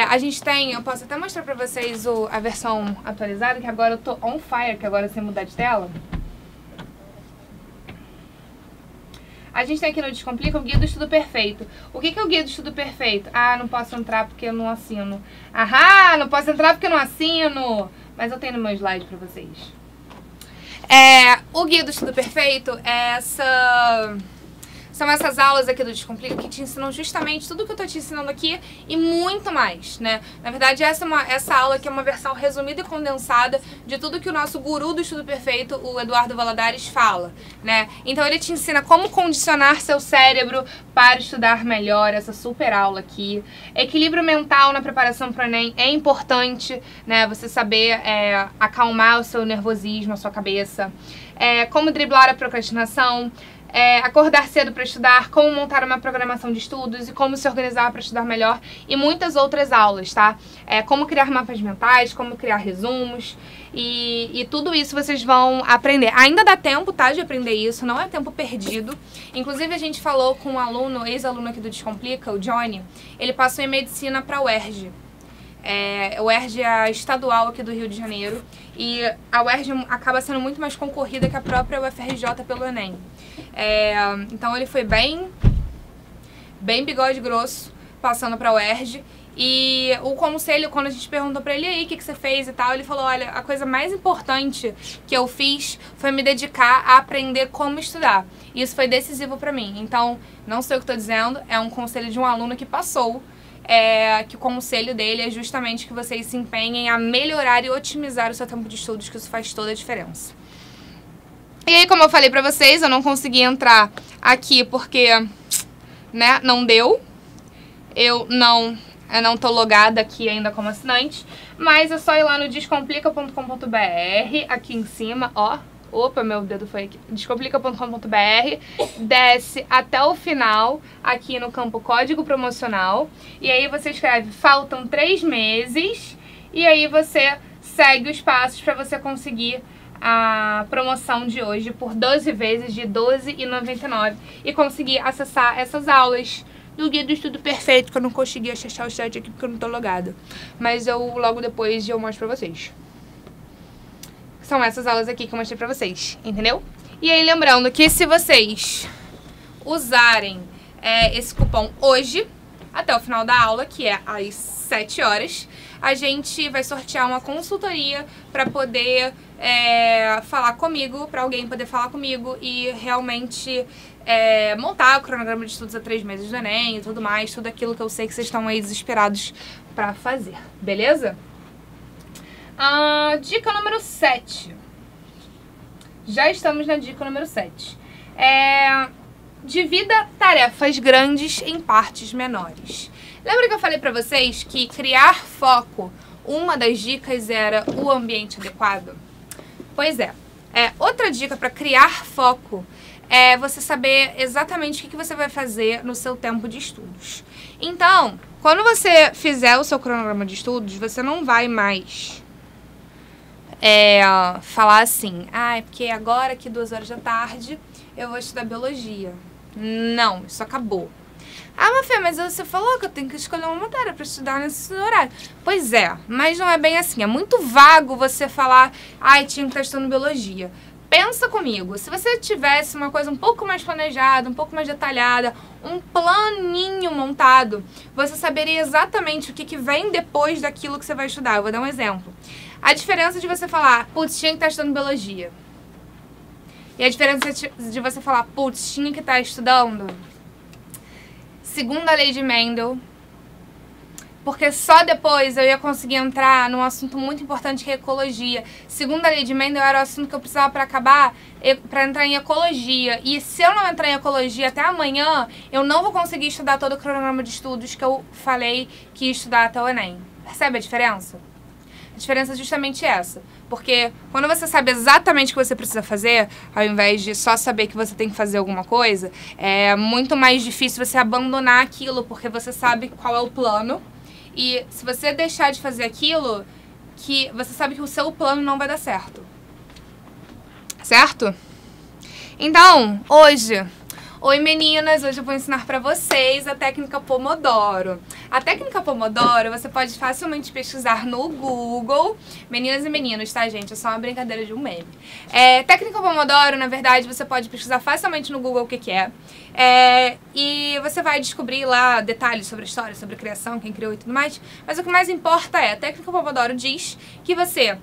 a gente tem, eu posso até mostrar pra vocês a versão atualizada, que agora eu tô on fire, que agora sem mudar de tela. A gente tem aqui no Descomplica o Guia do Estudo Perfeito. O que é o Guia do Estudo Perfeito? Ah, não posso entrar porque eu não assino. Ahá, não posso entrar porque eu não assino. Mas eu tenho no meu slide pra vocês. O Guia do Estudo Perfeito são essas aulas aqui do Descomplica que te ensinam justamente tudo que eu tô te ensinando aqui e muito mais, né? Na verdade, essa aula aqui é uma versão resumida e condensada de tudo que o nosso guru do Estudo Perfeito, o Eduardo Valadares, fala, né? Então ele te ensina como condicionar seu cérebro para estudar melhor, essa super aula aqui. Equilíbrio mental na preparação para o Enem é importante, né? Você saber acalmar o seu nervosismo, a sua cabeça. Como driblar a procrastinação. Acordar cedo para estudar, como montar uma programação de estudos e como se organizar para estudar melhor e muitas outras aulas, tá? Como criar mapas mentais, como criar resumos e tudo isso vocês vão aprender. Ainda dá tempo, tá, de aprender isso, não é tempo perdido. Inclusive a gente falou com um aluno, ex-aluno aqui do Descomplica, o Johnny, ele passou em medicina para a UERJ. O UERJ é a estadual aqui do Rio de Janeiro e a UERJ acaba sendo muito mais concorrida que a própria UFRJ pelo Enem. Então ele foi bem bigode grosso passando pra UERJ e o conselho, quando a gente perguntou pra ele aí o que você fez e tal, ele falou, olha, a coisa mais importante que eu fiz foi me dedicar a aprender como estudar. E isso foi decisivo pra mim. Então, não sei o que tô dizendo, é um conselho de um aluno que passou. Que o conselho dele é justamente que vocês se empenhem a melhorar e otimizar o seu tempo de estudos, que isso faz toda a diferença. E aí, como eu falei pra vocês, eu não consegui entrar aqui porque, né, não deu. Eu não tô logada aqui ainda como assinante, mas é só ir lá no descomplica.com.br, aqui em cima, ó. Opa, meu dedo foi aqui. Descomplica.com.br, desce até o final, aqui no campo código promocional. E aí você escreve, faltam 3 meses. E aí você segue os passos para você conseguir a promoção de hoje por 12 vezes de R$ 12,99. E conseguir acessar essas aulas do Guia do Estudo Perfeito, que eu não consegui acessar o site aqui porque eu não tô logada. Mas logo depois eu mostro pra vocês. são essas aulas aqui que eu mostrei pra vocês, entendeu? E aí, lembrando que se vocês usarem esse cupom hoje, até o final da aula, que é às 7 horas, a gente vai sortear uma consultoria para poder falar comigo, para alguém poder falar comigo e realmente montar o cronograma de estudos a 3 meses do Enem e tudo mais, tudo aquilo que eu sei que vocês estão aí desesperados para fazer, beleza? Dica número 7. Já estamos na dica número 7. Divida tarefas grandes em partes menores. Lembra que eu falei pra vocês que criar foco, uma das dicas era o ambiente adequado? Pois é. Outra dica para criar foco é você saber exatamente o que você vai fazer no seu tempo de estudos. Então, quando você fizer o seu cronograma de estudos, você não vai mais falar assim, é porque agora que 2 horas da tarde eu vou estudar biologia. Não, isso acabou. Mafê, mas você falou que eu tenho que escolher uma matéria para estudar nesse horário. Pois é, mas não é bem assim. É muito vago você falar, tinha que estar estudando biologia. Pensa comigo, se você tivesse uma coisa um pouco mais planejada, um pouco mais detalhada, um planinho montado, você saberia exatamente o que vem depois daquilo que você vai estudar. Eu vou dar um exemplo. A diferença de você falar, putz, tinha que estar estudando biologia. E a diferença de você falar, putz, tinha que estar estudando segunda lei de Mendel, porque só depois eu ia conseguir entrar num assunto muito importante que é ecologia. Segunda lei de Mendel era o assunto que eu precisava para acabar, para entrar em ecologia. E se eu não entrar em ecologia até amanhã, eu não vou conseguir estudar todo o cronograma de estudos que eu falei que ia estudar até o Enem. Percebe a diferença? A diferença é justamente essa. Porque quando você sabe exatamente o que você precisa fazer, ao invés de só saber que você tem que fazer alguma coisa, é muito mais difícil você abandonar aquilo, porque você sabe qual é o plano. E se você deixar de fazer aquilo, você sabe que o seu plano não vai dar certo. Certo? Então, Oi meninas, hoje eu vou ensinar pra vocês a técnica Pomodoro. A técnica Pomodoro você pode facilmente pesquisar no Google. Meninas e meninos, tá gente? É só uma brincadeira de um meme. Técnica Pomodoro, na verdade, você pode pesquisar facilmente no Google o que é. E você vai descobrir lá detalhes sobre a história, sobre a criação, quem criou e tudo mais. Mas o que mais importa a técnica Pomodoro diz que você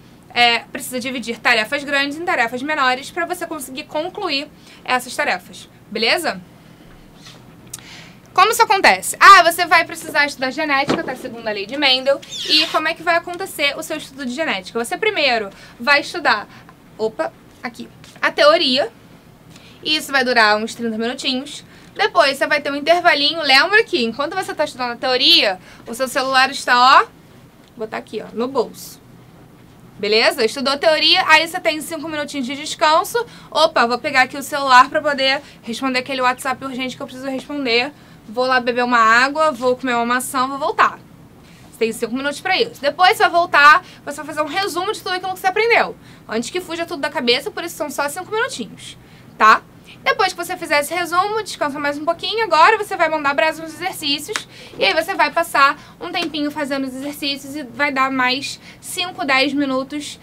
precisa dividir tarefas grandes em tarefas menores para você conseguir concluir essas tarefas. Beleza? Como isso acontece? Você vai precisar estudar genética, tá? Segunda lei de Mendel. E como é que vai acontecer o seu estudo de genética? Você primeiro vai estudar, a teoria. E isso vai durar uns 30 minutinhos. Depois você vai ter um intervalinho. Lembra que enquanto você está estudando a teoria, o seu celular está, vou botar aqui, no bolso. Beleza? Estudou a teoria, aí você tem 5 minutinhos de descanso. Vou pegar aqui o celular para poder responder aquele WhatsApp urgente que eu preciso responder. Vou lá beber uma água, vou comer uma maçã, vou voltar. Você tem 5 minutos para isso. Depois você vai voltar, você vai fazer um resumo de tudo aquilo que você aprendeu. Antes que fuja tudo da cabeça, por isso são só 5 minutinhos, tá? Depois que você fizer esse resumo, descansa mais um pouquinho. Agora você vai mandar brasa nos exercícios. E aí você vai passar um tempinho fazendo os exercícios e vai dar mais 5, 10 minutos,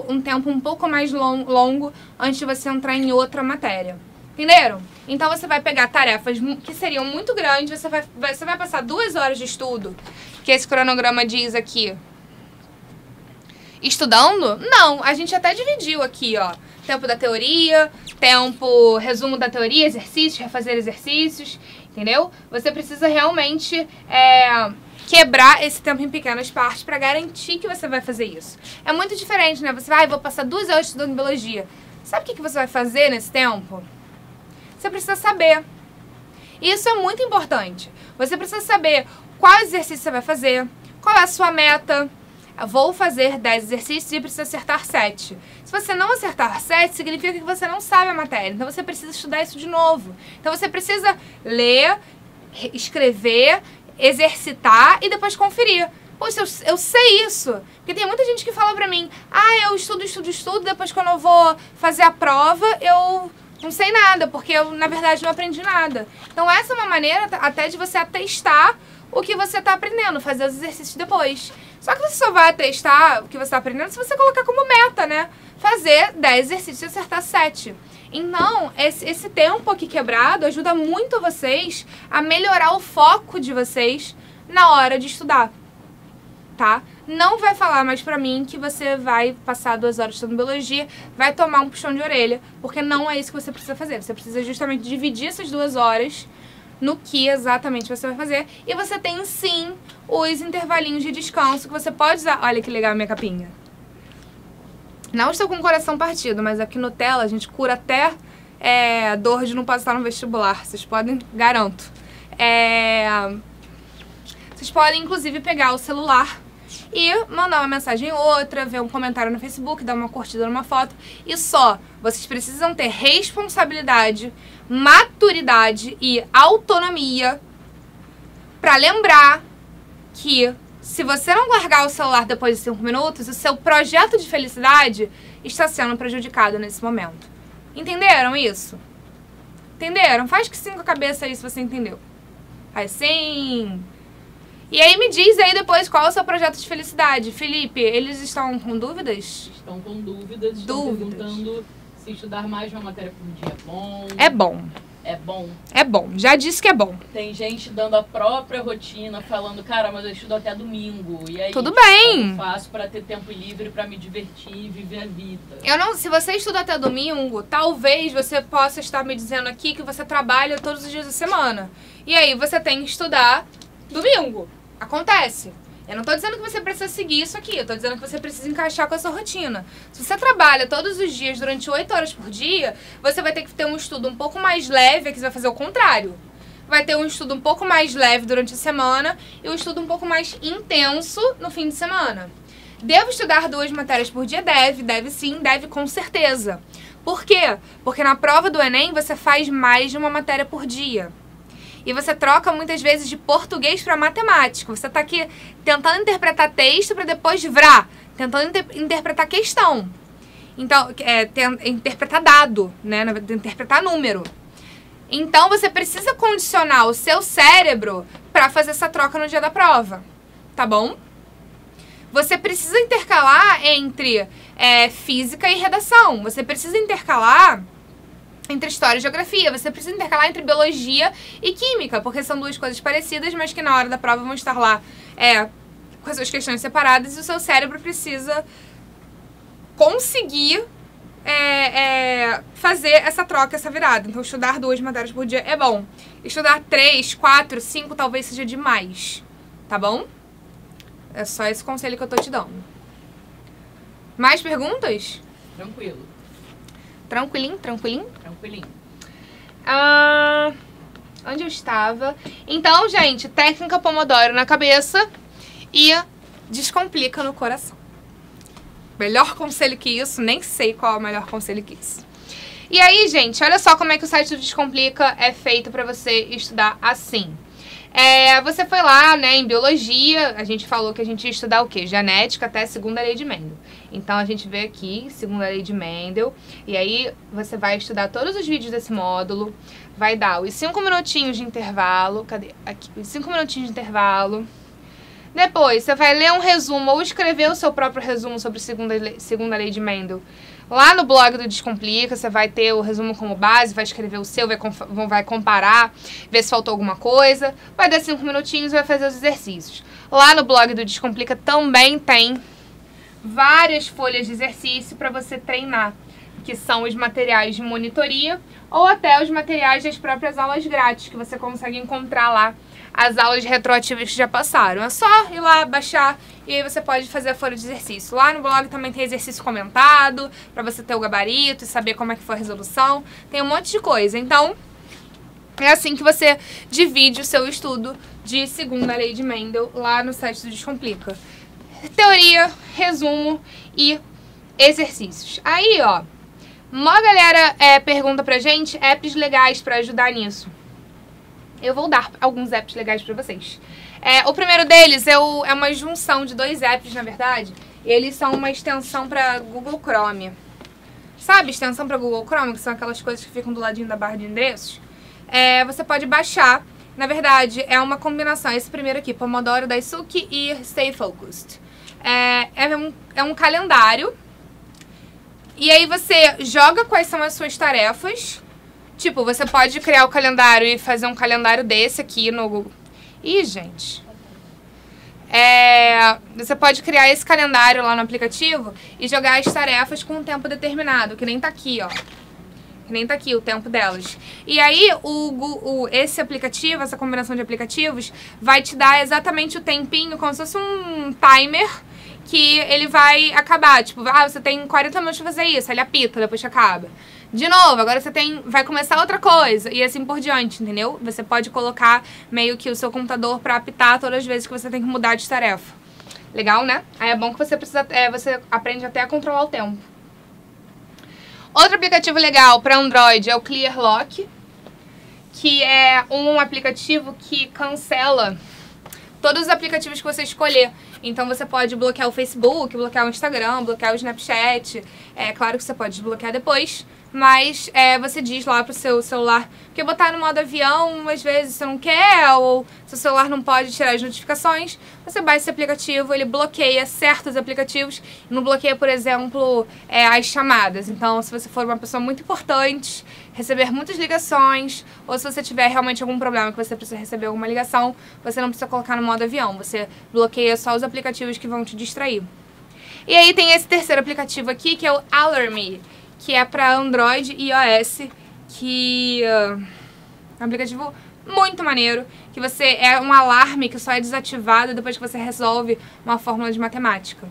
um tempo um pouco mais longo antes de você entrar em outra matéria. Entenderam? Então você vai pegar tarefas que seriam muito grandes, você vai passar 2 horas de estudo, que esse cronograma diz aqui. Estudando? Não, a gente até dividiu aqui, tempo da teoria, resumo da teoria, exercícios, refazer exercícios, entendeu? Você precisa realmente quebrar esse tempo em pequenas partes para garantir que você vai fazer isso. É muito diferente, né? Você vai, vou passar 2 horas estudando biologia. Sabe o que você vai fazer nesse tempo? Você precisa saber. Isso é muito importante. Você precisa saber qual exercício você vai fazer, qual é a sua meta. Vou fazer 10 exercícios e preciso acertar 7. Se você não acertar 7, significa que você não sabe a matéria. Então você precisa estudar isso de novo. Então você precisa ler, escrever, exercitar e depois conferir. Poxa, eu sei isso. Porque tem muita gente que fala pra mim, eu estudo, depois quando eu vou fazer a prova, eu não sei nada, porque eu, na verdade, não aprendi nada. Então essa é uma maneira até de você atestar o que você tá aprendendo, fazer os exercícios depois. Só que você só vai testar o que você tá aprendendo se você colocar como meta, né? Fazer 10 exercícios e acertar 7. Então, esse tempo aqui quebrado ajuda muito vocês a melhorar o foco de vocês na hora de estudar, tá? Não vai falar mais pra mim que você vai passar 2 horas estudando biologia, vai tomar um puxão de orelha, porque não é isso que você precisa fazer. Você precisa justamente dividir essas 2 horas no que exatamente você vai fazer. E você tem, sim, os intervalinhos de descanso que você pode usar. Olha que legal a minha capinha. Não estou com o coração partido, mas aqui no Nutella a gente cura até dor de não passar no vestibular. Vocês podem, garanto. Vocês podem, inclusive, pegar o celular e mandar uma mensagem ou outra, ver um comentário no Facebook, dar uma curtida numa foto. E só, vocês precisam ter responsabilidade, maturidade e autonomia pra lembrar que se você não largar o celular depois de 5 minutos, o seu projeto de felicidade está sendo prejudicado nesse momento. Entenderam isso? Entenderam? Faz que sim com a cabeça aí se você entendeu. Faz sim. E aí me diz aí depois qual é o seu projeto de felicidade. Felipe, eles estão com dúvidas? Estão com dúvidas, estão perguntando se estudar mais de uma matéria por dia é bom. É bom. É bom. É bom, já disse que é bom. Tem gente dando a própria rotina, falando, cara, mas eu estudo até domingo. E aí, tudo bem. Como faço pra ter tempo livre, pra me divertir e viver a vida? Se você estuda até domingo, talvez você possa estar me dizendo aqui que você trabalha todos os dias da semana. E aí você tem que estudar domingo. Acontece. Eu não tô dizendo que você precisa seguir isso aqui, eu tô dizendo que você precisa encaixar com a sua rotina. Se você trabalha todos os dias durante 8 horas por dia, você vai ter que ter um estudo um pouco mais leve, aqui você vai fazer o contrário. Vai ter um estudo um pouco mais leve durante a semana e um estudo um pouco mais intenso no fim de semana. Devo estudar 2 matérias por dia? Deve sim, deve com certeza. Por quê? Porque na prova do Enem você faz mais de uma matéria por dia. E você troca muitas vezes de português para matemática. Você está aqui tentando interpretar texto para depois tentando interpretar questão. Então, interpretar dado, né? Interpretar número. Então, você precisa condicionar o seu cérebro para fazer essa troca no dia da prova. Tá bom? Você precisa intercalar entre física e redação. Você precisa intercalar entre história e geografia, você precisa intercalar entre biologia e química, porque são 2 coisas parecidas, mas que na hora da prova vão estar lá com as suas questões separadas, e o seu cérebro precisa conseguir fazer essa troca, essa virada. Então, estudar 2 matérias por dia é bom. Estudar 3, 4, 5 talvez seja demais, tá bom? É só esse conselho que eu tô te dando. Mais perguntas? Tranquilo. Tranquilinho, tranquilinho? Tranquilinho. Onde eu estava? Então, gente, técnica Pomodoro na cabeça e descomplica no coração. Melhor conselho que isso, nem sei qual é o melhor conselho que isso. E aí, gente, olha só como é que o site do Descomplica é feito pra você estudar assim. Você foi lá, né, em biologia, a gente falou que a gente ia estudar o quê? Genética até segunda lei de Mendel. Então, a gente vê aqui, segunda lei de Mendel, e aí você vai estudar todos os vídeos desse módulo, vai dar os 5 minutinhos de intervalo, cadê? Aqui, os 5 minutinhos de intervalo. Depois, você vai ler um resumo ou escrever o seu próprio resumo sobre segunda lei de Mendel. Lá no blog do Descomplica, você vai ter o resumo como base, vai escrever o seu, vai comparar, ver se faltou alguma coisa. Vai dar 5 minutinhos e vai fazer os exercícios. Lá no blog do Descomplica também tem várias folhas de exercício para você treinar, que são os materiais de monitoria ou até os materiais das próprias aulas grátis, que você consegue encontrar lá as aulas retroativas que já passaram. É só ir lá, baixar, e aí você pode fazer a folha de exercício. Lá no blog também tem exercício comentado, pra você ter o gabarito e saber como é que foi a resolução. Tem um monte de coisa. Então, é assim que você divide o seu estudo de segunda lei de Mendel lá no site do Descomplica. Teoria, resumo e exercícios. Aí, ó, uma galera pergunta pra gente apps legais pra ajudar nisso. Eu vou dar alguns apps legais pra vocês. O primeiro deles é uma junção de 2 apps, na verdade. Eles são uma extensão pra Google Chrome. Sabe, extensão pra Google Chrome, que são aquelas coisas que ficam do ladinho da barra de endereços? Você pode baixar Na verdade, é uma combinação. Esse primeiro aqui, Pomodoro, Daisuke e Stay Focused. É um calendário. E aí você joga quais são as suas tarefas. Tipo, você pode criar o calendário e fazer um calendário desse aqui no Google. Ih, gente. Você pode criar esse calendário lá no aplicativo e jogar as tarefas com um tempo determinado, que nem tá aqui, ó. Que nem tá aqui o tempo delas. E aí, esse aplicativo, essa combinação de aplicativos, vai te dar exatamente o tempinho, como se fosse um timer, que ele vai acabar. Tipo, você tem 40 minutos pra fazer isso, ele apita, depois que acaba. De novo, agora vai começar outra coisa, e assim por diante, entendeu? Você pode colocar meio que o seu computador pra apitar todas as vezes que você tem que mudar de tarefa. Legal, né? Aí é bom que você você aprende até a controlar o tempo. Outro aplicativo legal para Android é o ClearLock, que é um aplicativo que cancela todos os aplicativos que você escolher. Então você pode bloquear o Facebook, bloquear o Instagram, bloquear o Snapchat. É claro que você pode desbloquear depois, mas você diz lá pro seu celular, porque botar no modo avião, às vezes você não quer, ou seu celular não pode tirar as notificações, você baixa esse aplicativo, ele bloqueia certos aplicativos, e não bloqueia, por exemplo, as chamadas. Então, se você for uma pessoa muito importante, receber muitas ligações, ou se você tiver realmente algum problema que você precisa receber alguma ligação, você não precisa colocar no modo avião, você bloqueia só os aplicativos que vão te distrair. E aí tem esse terceiro aplicativo aqui, que é o Alarm.me, que é para Android e iOS, que é um aplicativo muito maneiro, que é um alarme que só é desativado depois que você resolve uma fórmula de matemática.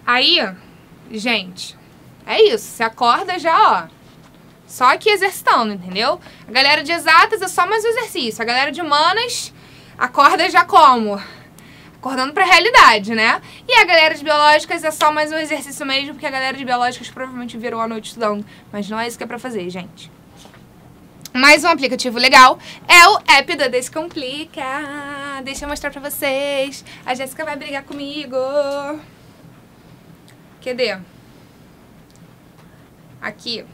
Aí, gente, é isso, você acorda já, ó, só aqui exercitando, entendeu? A galera de exatas é só mais um exercício, a galera de humanas acorda já como? Acordando pra realidade, né? E a galera de biológicas é só mais um exercício mesmo, porque a galera de biológicas provavelmente virou a noite estudando. Mas não é isso que é pra fazer, gente. Mais um aplicativo legal é o app da Descomplica. Deixa eu mostrar pra vocês. A Jéssica vai brigar comigo. Cadê? Aqui.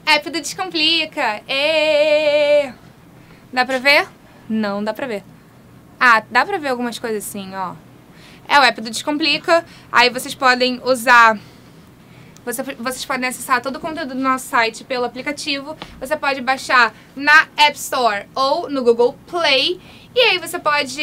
App da Descomplica. Dá pra ver? Não dá pra ver. Dá pra ver algumas coisas assim, ó. É o app do Descomplica. Aí vocês podem usar... Vocês podem acessar todo o conteúdo do nosso site pelo aplicativo. Você pode baixar na App Store ou no Google Play. E aí você pode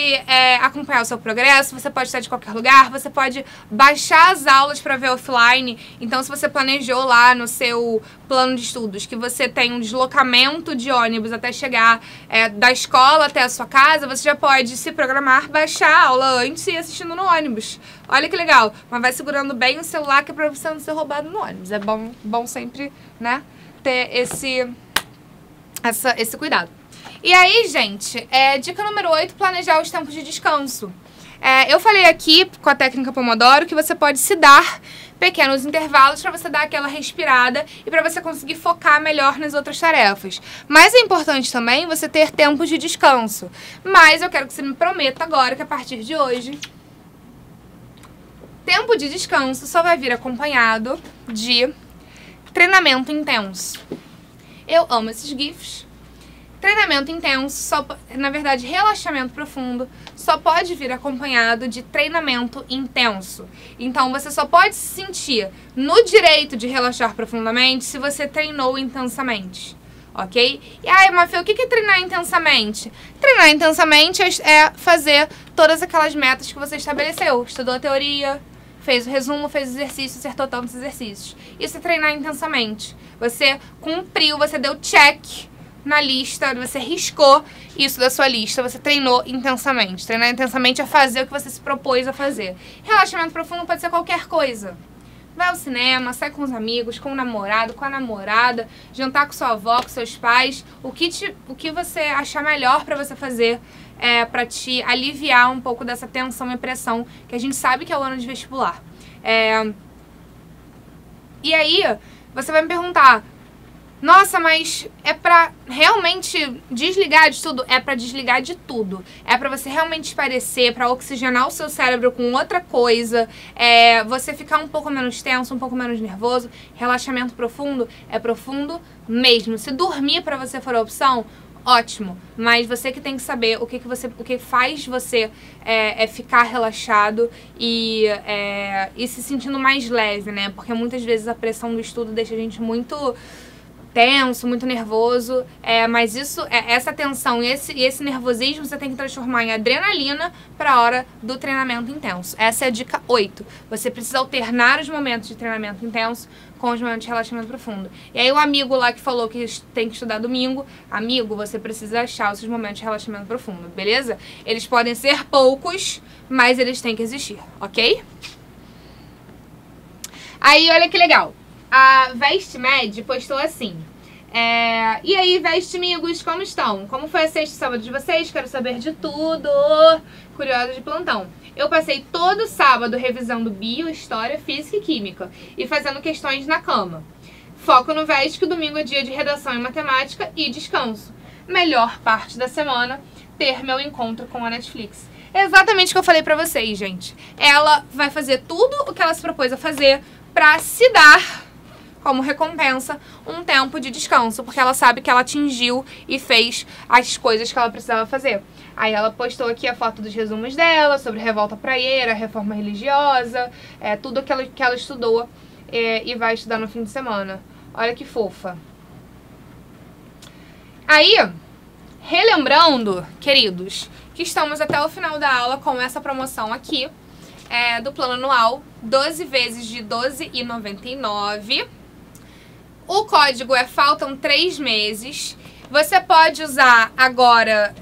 acompanhar o seu progresso, você pode estar de qualquer lugar, você pode baixar as aulas para ver offline. Então, se você planejou lá no seu plano de estudos que você tem um deslocamento de ônibus até chegar da escola até a sua casa, você já pode se programar, baixar a aula antes e ir assistindo no ônibus. Olha que legal. Mas vai segurando bem o celular, que é para você não ser roubado no ônibus. É bom sempre, né, ter esse cuidado. E aí, gente, dica número 8, planejar os tempos de descanso. Eu falei aqui, com a técnica Pomodoro, que você pode se dar pequenos intervalos para você dar aquela respirada e para você conseguir focar melhor nas outras tarefas. Mas é importante também você ter tempos de descanso. Mas eu quero que você me prometa agora que a partir de hoje, tempo de descanso só vai vir acompanhado de treinamento intenso. Eu amo esses GIFs. Treinamento intenso, na verdade, relaxamento profundo, só pode vir acompanhado de treinamento intenso. Então, você só pode se sentir no direito de relaxar profundamente se você treinou intensamente, ok? E aí, Mafê, o que é treinar intensamente? Treinar intensamente é fazer todas aquelas metas que você estabeleceu. Estudou a teoria, fez o resumo, fez o exercício, acertou tantos exercícios. Isso é treinar intensamente. Você cumpriu, você deu check na lista, você riscou isso da sua lista, você treinou intensamente. Treinar intensamente é fazer o que você se propôs a fazer. Relaxamento profundo pode ser qualquer coisa. Vai ao cinema, sai com os amigos, com o namorado, com a namorada, jantar com sua avó, com seus pais. O que você achar melhor pra você fazer pra te aliviar um pouco dessa tensão e pressão que a gente sabe que é o ano de vestibular. E aí, você vai me perguntar: nossa, mas é pra realmente desligar de tudo? É pra desligar de tudo. É pra você realmente espairecer, pra oxigenar o seu cérebro com outra coisa, você ficar um pouco menos tenso, um pouco menos nervoso. Relaxamento profundo é profundo mesmo. Se dormir pra você for a opção, ótimo. Mas você que tem que saber o que faz você ficar relaxado e se sentindo mais leve, né? Porque muitas vezes a pressão do estudo deixa a gente muito tenso, muito nervoso, mas essa tensão e esse nervosismo você tem que transformar em adrenalina para a hora do treinamento intenso. Essa é a dica 8. Você precisa alternar os momentos de treinamento intenso com os momentos de relaxamento profundo. E aí o amigo lá que falou que tem que estudar domingo, amigo, você precisa achar os seus momentos de relaxamento profundo, beleza? Eles podem ser poucos, mas eles têm que existir, ok? Aí, olha que legal. A VestMed postou assim. E aí, Vestimigos, como estão? Como foi a sexta e sábado de vocês? Quero saber de tudo. Curiosa de plantão. Eu passei todo sábado revisando bio, história, física e química e fazendo questões na cama. Foco no Vest, que domingo é dia de redação em matemática e descanso. Melhor parte da semana, ter meu encontro com a Netflix. É exatamente o que eu falei pra vocês, gente. Ela vai fazer tudo o que ela se propôs a fazer pra se dar como recompensa um tempo de descanso, porque ela sabe que ela atingiu e fez as coisas que ela precisava fazer. Aí ela postou aqui a foto dos resumos dela, sobre revolta praieira, reforma religiosa, tudo que ela estudou e vai estudar no fim de semana. Olha que fofa. Aí, relembrando, queridos, que estamos até o final da aula com essa promoção aqui, do plano anual, 12 vezes de R$12,99. O código faltam 3 meses. Você pode usar agora,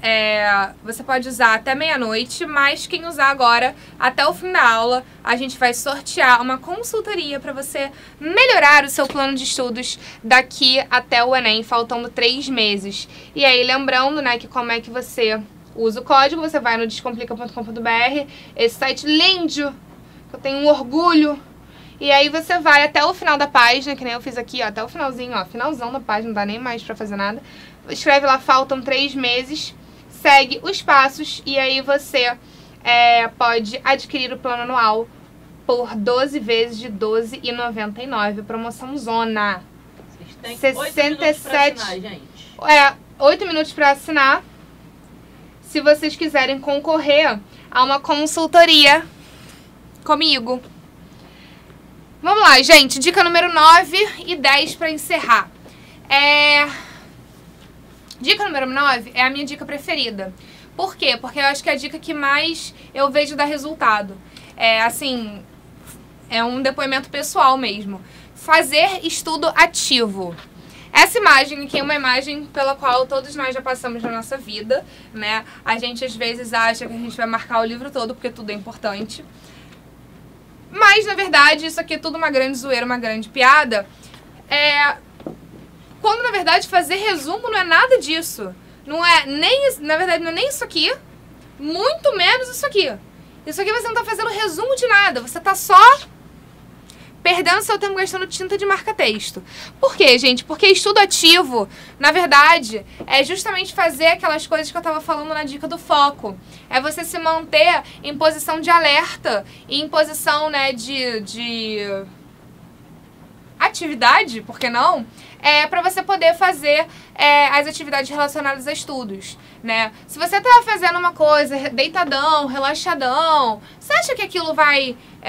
você pode usar até meia-noite, mas quem usar agora até o fim da aula, a gente vai sortear uma consultoria para você melhorar o seu plano de estudos daqui até o Enem, faltando 3 meses. E aí, lembrando, né, que como é que você usa o código, você vai no descomplica.com.br, esse site lindo, que eu tenho um orgulho. E aí você vai até o final da página, que nem eu fiz aqui, ó, até o finalzinho, ó, finalzão da página, não dá nem mais pra fazer nada. Escreve lá, faltam 3 meses, segue os passos e aí você pode adquirir o plano anual por 12 vezes de R$12,99, promoção zona. Vocês têm 67, 8 minutos pra assinar, gente. 8 minutos pra assinar, se vocês quiserem concorrer a uma consultoria comigo. Vamos lá, gente. Dica número 9 e 10 pra encerrar. Dica número 9 é a minha dica preferida. Por quê? Porque eu acho que é a dica que mais eu vejo dar resultado. Assim, é um depoimento pessoal mesmo. Fazer estudo ativo. Essa imagem aqui é uma imagem pela qual todos nós já passamos na nossa vida, né? A gente às vezes acha que a gente vai marcar o livro todo porque tudo é importante. Mas, na verdade, isso aqui é tudo uma grande zoeira, uma grande piada. Quando, na verdade, fazer resumo não é nada disso. Não é nem, na verdade, não é nem isso aqui, muito menos isso aqui. Isso aqui você não tá fazendo resumo de nada, você tá só perdendo seu tempo gastando tinta de marca-texto. Por quê, gente? Porque estudo ativo, na verdade, é justamente fazer aquelas coisas que eu tava falando na dica do foco. É você se manter em posição de alerta e em posição, né, de atividade, por que não? Para você poder fazer as atividades relacionadas a estudos, né? Se você tá fazendo uma coisa deitadão, relaxadão, você acha que aquilo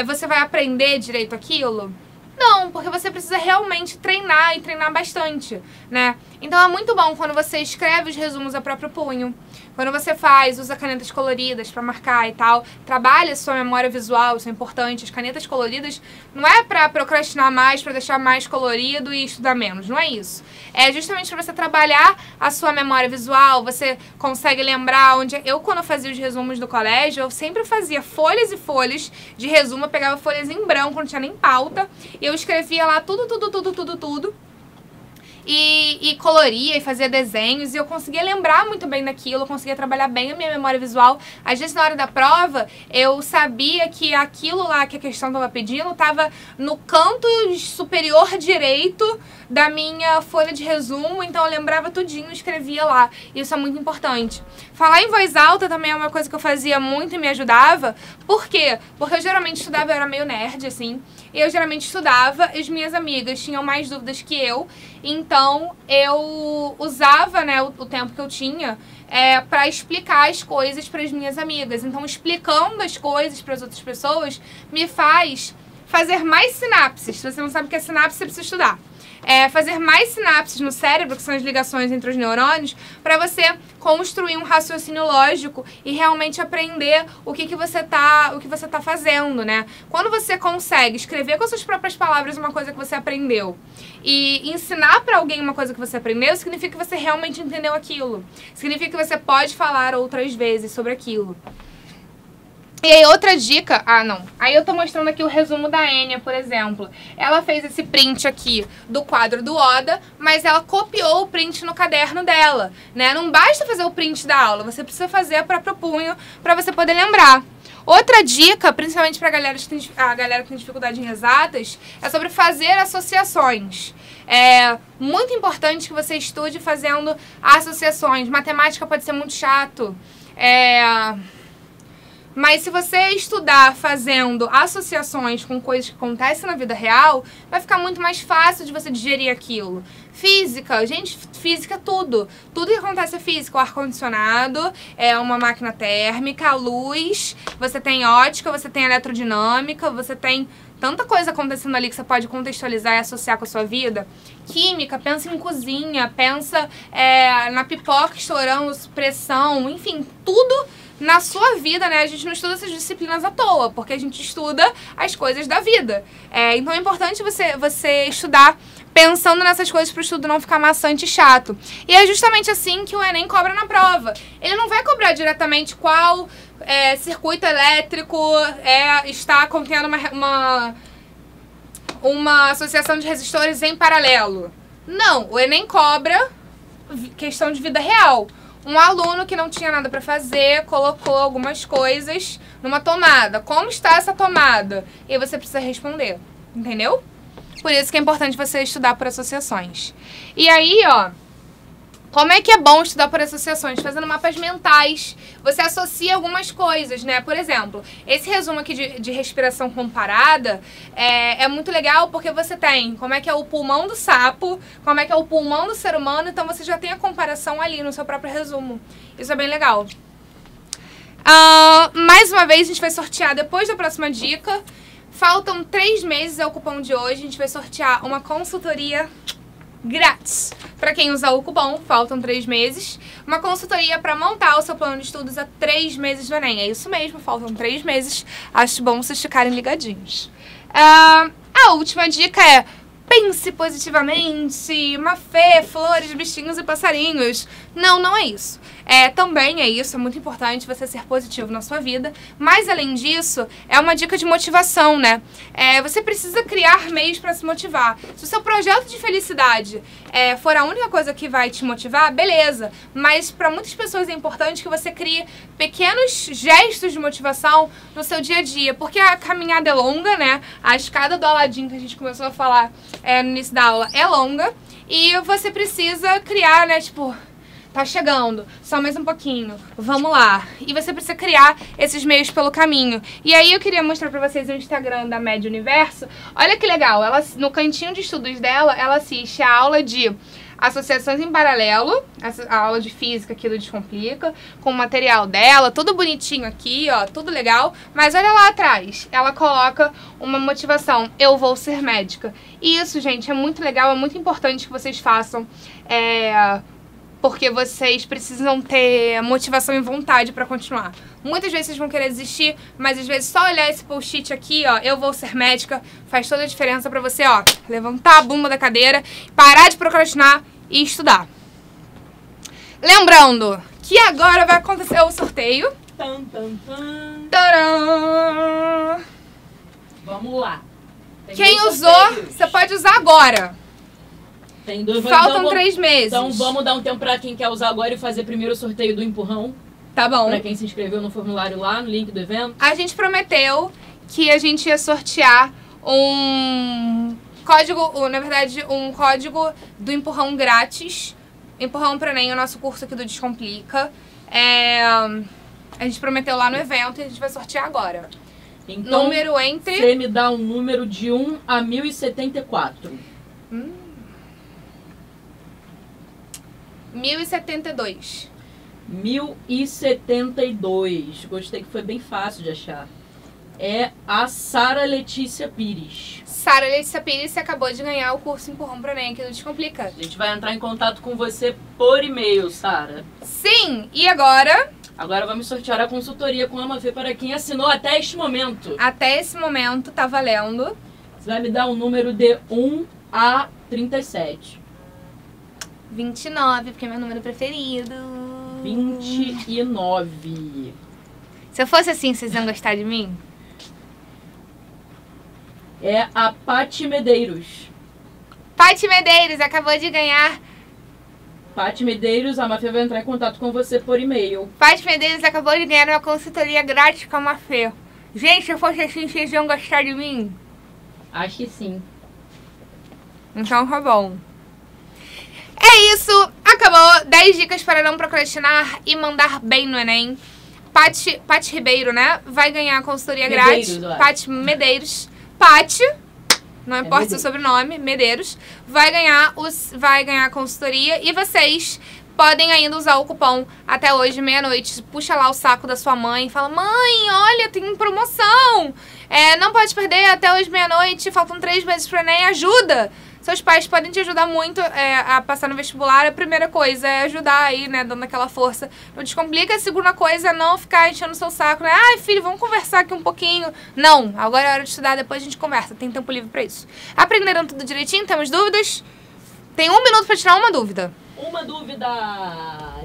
você vai aprender direito aquilo? Não, porque você precisa realmente treinar e treinar bastante, né? Então é muito bom quando você escreve os resumos a próprio punho, quando você usa canetas coloridas pra marcar e tal, trabalha sua memória visual, isso é importante. As canetas coloridas não é pra procrastinar mais, pra deixar mais colorido e estudar menos, não é isso. É justamente pra você trabalhar a sua memória visual, você consegue lembrar onde... Eu, quando fazia os resumos do colégio, eu sempre fazia folhas e folhas de resumo, eu pegava folhas em branco, não tinha nem pauta, e eu escrevia lá tudo. E coloria e fazia desenhos, e eu conseguia lembrar muito bem daquilo, eu conseguia trabalhar bem a minha memória visual. Às vezes, na hora da prova, eu sabia que aquilo lá que a questão estava pedindo estava no canto superior direito da minha folha de resumo, então eu lembrava tudinho e escrevia lá. Isso é muito importante. Falar em voz alta também é uma coisa que eu fazia muito e me ajudava. Por quê? Porque eu geralmente estudava, eu era meio nerd, assim, e eu geralmente estudava, as minhas amigas tinham mais dúvidas que eu, Então, eu usava, né, o tempo que eu tinha para explicar as coisas para as minhas amigas. Então, explicando as coisas para as outras pessoas me faz fazer mais sinapses. Se você não sabe o que é sinapse, você precisa estudar. Fazer mais sinapses no cérebro, que são as ligações entre os neurônios, para você construir um raciocínio lógico e realmente aprender o que você tá fazendo, né? Quando você consegue escrever com suas próprias palavras uma coisa que você aprendeu e ensinar para alguém uma coisa que você aprendeu, significa que você realmente entendeu aquilo. Significa que você pode falar outras vezes sobre aquilo. E aí, outra dica... Ah, não. Aí eu tô mostrando aqui o resumo da Enya, por exemplo. Ela fez esse print aqui do quadro do Oda, mas ela copiou o print no caderno dela, né? Não basta fazer o print da aula, você precisa fazer a próprio punho pra você poder lembrar. Outra dica, principalmente pra galera que tem dificuldade em exatas, é sobre fazer associações. É muito importante que você estude fazendo associações. Matemática pode ser muito chato. Mas se você estudar fazendo associações com coisas que acontecem na vida real, vai ficar muito mais fácil de você digerir aquilo. Física, gente, física é tudo. Tudo que acontece é física. O ar-condicionado, uma máquina térmica, a luz, você tem ótica, você tem eletrodinâmica, você tem tanta coisa acontecendo ali que você pode contextualizar e associar com a sua vida. Química, pensa em cozinha, pensa na pipoca estourando, pressão, enfim, tudo na sua vida, né? A gente não estuda essas disciplinas à toa, porque a gente estuda as coisas da vida. Então é importante você estudar pensando nessas coisas para o estudo não ficar maçante e chato. E é justamente assim que o Enem cobra na prova. Ele não vai cobrar diretamente qual circuito elétrico está contendo uma associação de resistores em paralelo. Não, o Enem cobra questão de vida real. Um aluno que não tinha nada para fazer colocou algumas coisas numa tomada. Como está essa tomada? E aí você precisa responder, entendeu? Por isso que é importante você estudar por associações. E aí, ó, como é que é bom estudar por associações? Fazendo mapas mentais. Você associa algumas coisas, né? Por exemplo, esse resumo aqui de respiração comparada é muito legal porque você tem como é que é o pulmão do sapo, como é que é o pulmão do ser humano, então você já tem a comparação ali no seu próprio resumo. Isso é bem legal. Mais uma vez, a gente vai sortear depois da próxima dica. Faltam 3 meses, é o cupom de hoje. A gente vai sortear uma consultoria grátis. Para quem usar o cupom, faltam 3 meses. Uma consultoria para montar o seu plano de estudos a 3 meses do Enem. É isso mesmo, faltam 3 meses. Acho bom vocês ficarem ligadinhos. A última dica é: pense positivamente, má fé, flores, bichinhos e passarinhos. Não é isso. Também é isso, é muito importante você ser positivo na sua vida, mas além disso, é uma dica de motivação, né? Você precisa criar meios para se motivar. Se o seu projeto de felicidade for a única coisa que vai te motivar, beleza, mas para muitas pessoas é importante que você crie pequenos gestos de motivação no seu dia a dia, porque a caminhada é longa, né? A escada do Aladim que a gente começou a falar no início da aula é longa, e você precisa criar, né, tipo, tá chegando, só mais um pouquinho, vamos lá. E você precisa criar esses meios pelo caminho. E aí eu queria mostrar pra vocês o Instagram da Média Universo. Olha que legal, ela, no cantinho de estudos dela, ela assiste a aula de associações em paralelo, a aula de física aqui do Descomplica, com o material dela, tudo bonitinho aqui, ó, tudo legal. Mas olha lá atrás, ela coloca uma motivação: eu vou ser médica. E isso, gente, é muito legal, é muito importante que vocês façam, porque vocês precisam ter motivação e vontade pra continuar. Muitas vezes vocês vão querer desistir, mas às vezes só olhar esse post-it aqui, ó, eu vou ser médica, faz toda a diferença pra você, ó, levantar a bunda da cadeira, parar de procrastinar e estudar. Lembrando que agora vai acontecer o sorteio. Tcharam! Vamos lá. Tem Quem usou, você pode usar agora. Tem 2, Faltam 3 meses. Então vamos dar um tempo pra quem quer usar agora e fazer primeiro o sorteio do empurrão. Tá bom. Pra quem se inscreveu no formulário lá, no link do evento. A gente prometeu que a gente ia sortear um código, na verdade, um código do empurrão grátis. Empurrão pro Enem, o nosso curso aqui do Descomplica. A gente prometeu lá no evento e a gente vai sortear agora. Então, número entre... Você me dá um número de 1 a 1074. 1072. 1072. Gostei que foi bem fácil de achar. É a Sara Letícia Pires. Sara Letícia Pires, você acabou de ganhar o curso Empurrão pro Enem aqui no Descomplica. A gente vai entrar em contato com você por e-mail, Sara. Sim, e agora? Agora vamos sortear a consultoria com a AmaV para quem assinou até este momento. Até esse momento tá valendo. Você vai me dar um número de 1 a 37. 29, porque é meu número preferido. 29. Se eu fosse assim, vocês iam gostar de mim? É a Paty Medeiros. Paty Medeiros acabou de ganhar. Paty Medeiros, a Mafê vai entrar em contato com você por e-mail. Paty Medeiros acabou de ganhar uma consultoria grátis com a Mafê. Gente, se eu fosse assim, vocês iam gostar de mim? Acho que sim. Então tá bom. É isso, acabou. 10 dicas para não procrastinar e mandar bem no Enem. Paty Ribeiro, né? Vai ganhar a consultoria Medeiros, grátis. eu acho. Paty Medeiros. Paty, não importa seu Medeiros. sobrenome, Medeiros, vai ganhar a consultoria e vocês podem ainda usar o cupom até hoje, meia-noite. Puxa lá o saco da sua mãe e fala: mãe, olha, tem promoção. Não pode perder até hoje, meia-noite. Faltam 3 meses pro Enem, ajuda. Seus pais podem te ajudar muito a passar no vestibular. A primeira coisa é ajudar aí, né, dando aquela força. Não Descomplica. A segunda coisa é não ficar enchendo o seu saco, né? Ai, filho, vamos conversar aqui um pouquinho. Não, agora é hora de estudar, depois a gente conversa. Tem tempo livre pra isso. Aprenderam tudo direitinho? Temos dúvidas? Tem 1 minuto pra tirar uma dúvida. Uma dúvida.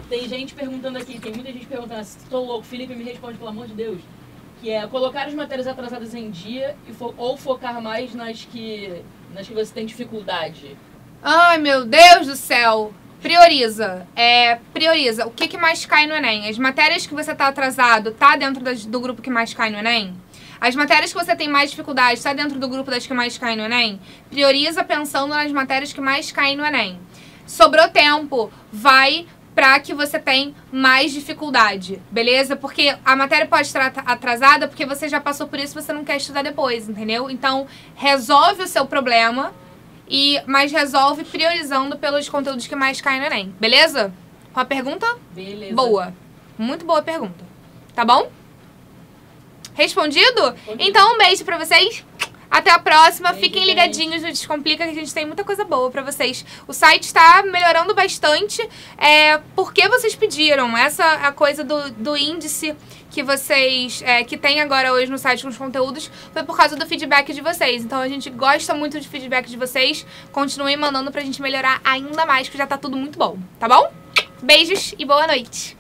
Tem gente perguntando aqui, tem muita gente perguntando se tô louco. Felipe, me responde, pelo amor de Deus. Que é colocar as matérias atrasadas em dia ou focar mais nas que você tem dificuldade. Ai, meu Deus do céu. Prioriza. Prioriza. O que mais cai no Enem? As matérias que você tá atrasado, tá dentro do grupo que mais cai no Enem? As matérias que você tem mais dificuldade, tá dentro do grupo das que mais caem no Enem? Prioriza pensando nas matérias que mais caem no Enem. Sobrou tempo, vai pra que você tem mais dificuldade, beleza? Porque a matéria pode estar atrasada porque você já passou por isso e você não quer estudar depois, entendeu? Então, resolve o seu problema, mas resolve priorizando pelos conteúdos que mais caem no Enem, beleza? Uma pergunta? Beleza. Boa. Muito boa pergunta. Tá bom? Respondido? Então, um beijo pra vocês. Até a próxima. Beijo, Fiquem gente. ligadinhos no Descomplica, que a gente tem muita coisa boa pra vocês. O site está melhorando bastante porque vocês pediram. Essa a coisa do índice que vocês que tem agora hoje no site com os conteúdos foi por causa do feedback de vocês. Então a gente gosta muito de feedback de vocês. Continuem mandando pra gente melhorar ainda mais, que já tá tudo muito bom. Tá bom? Beijos e boa noite.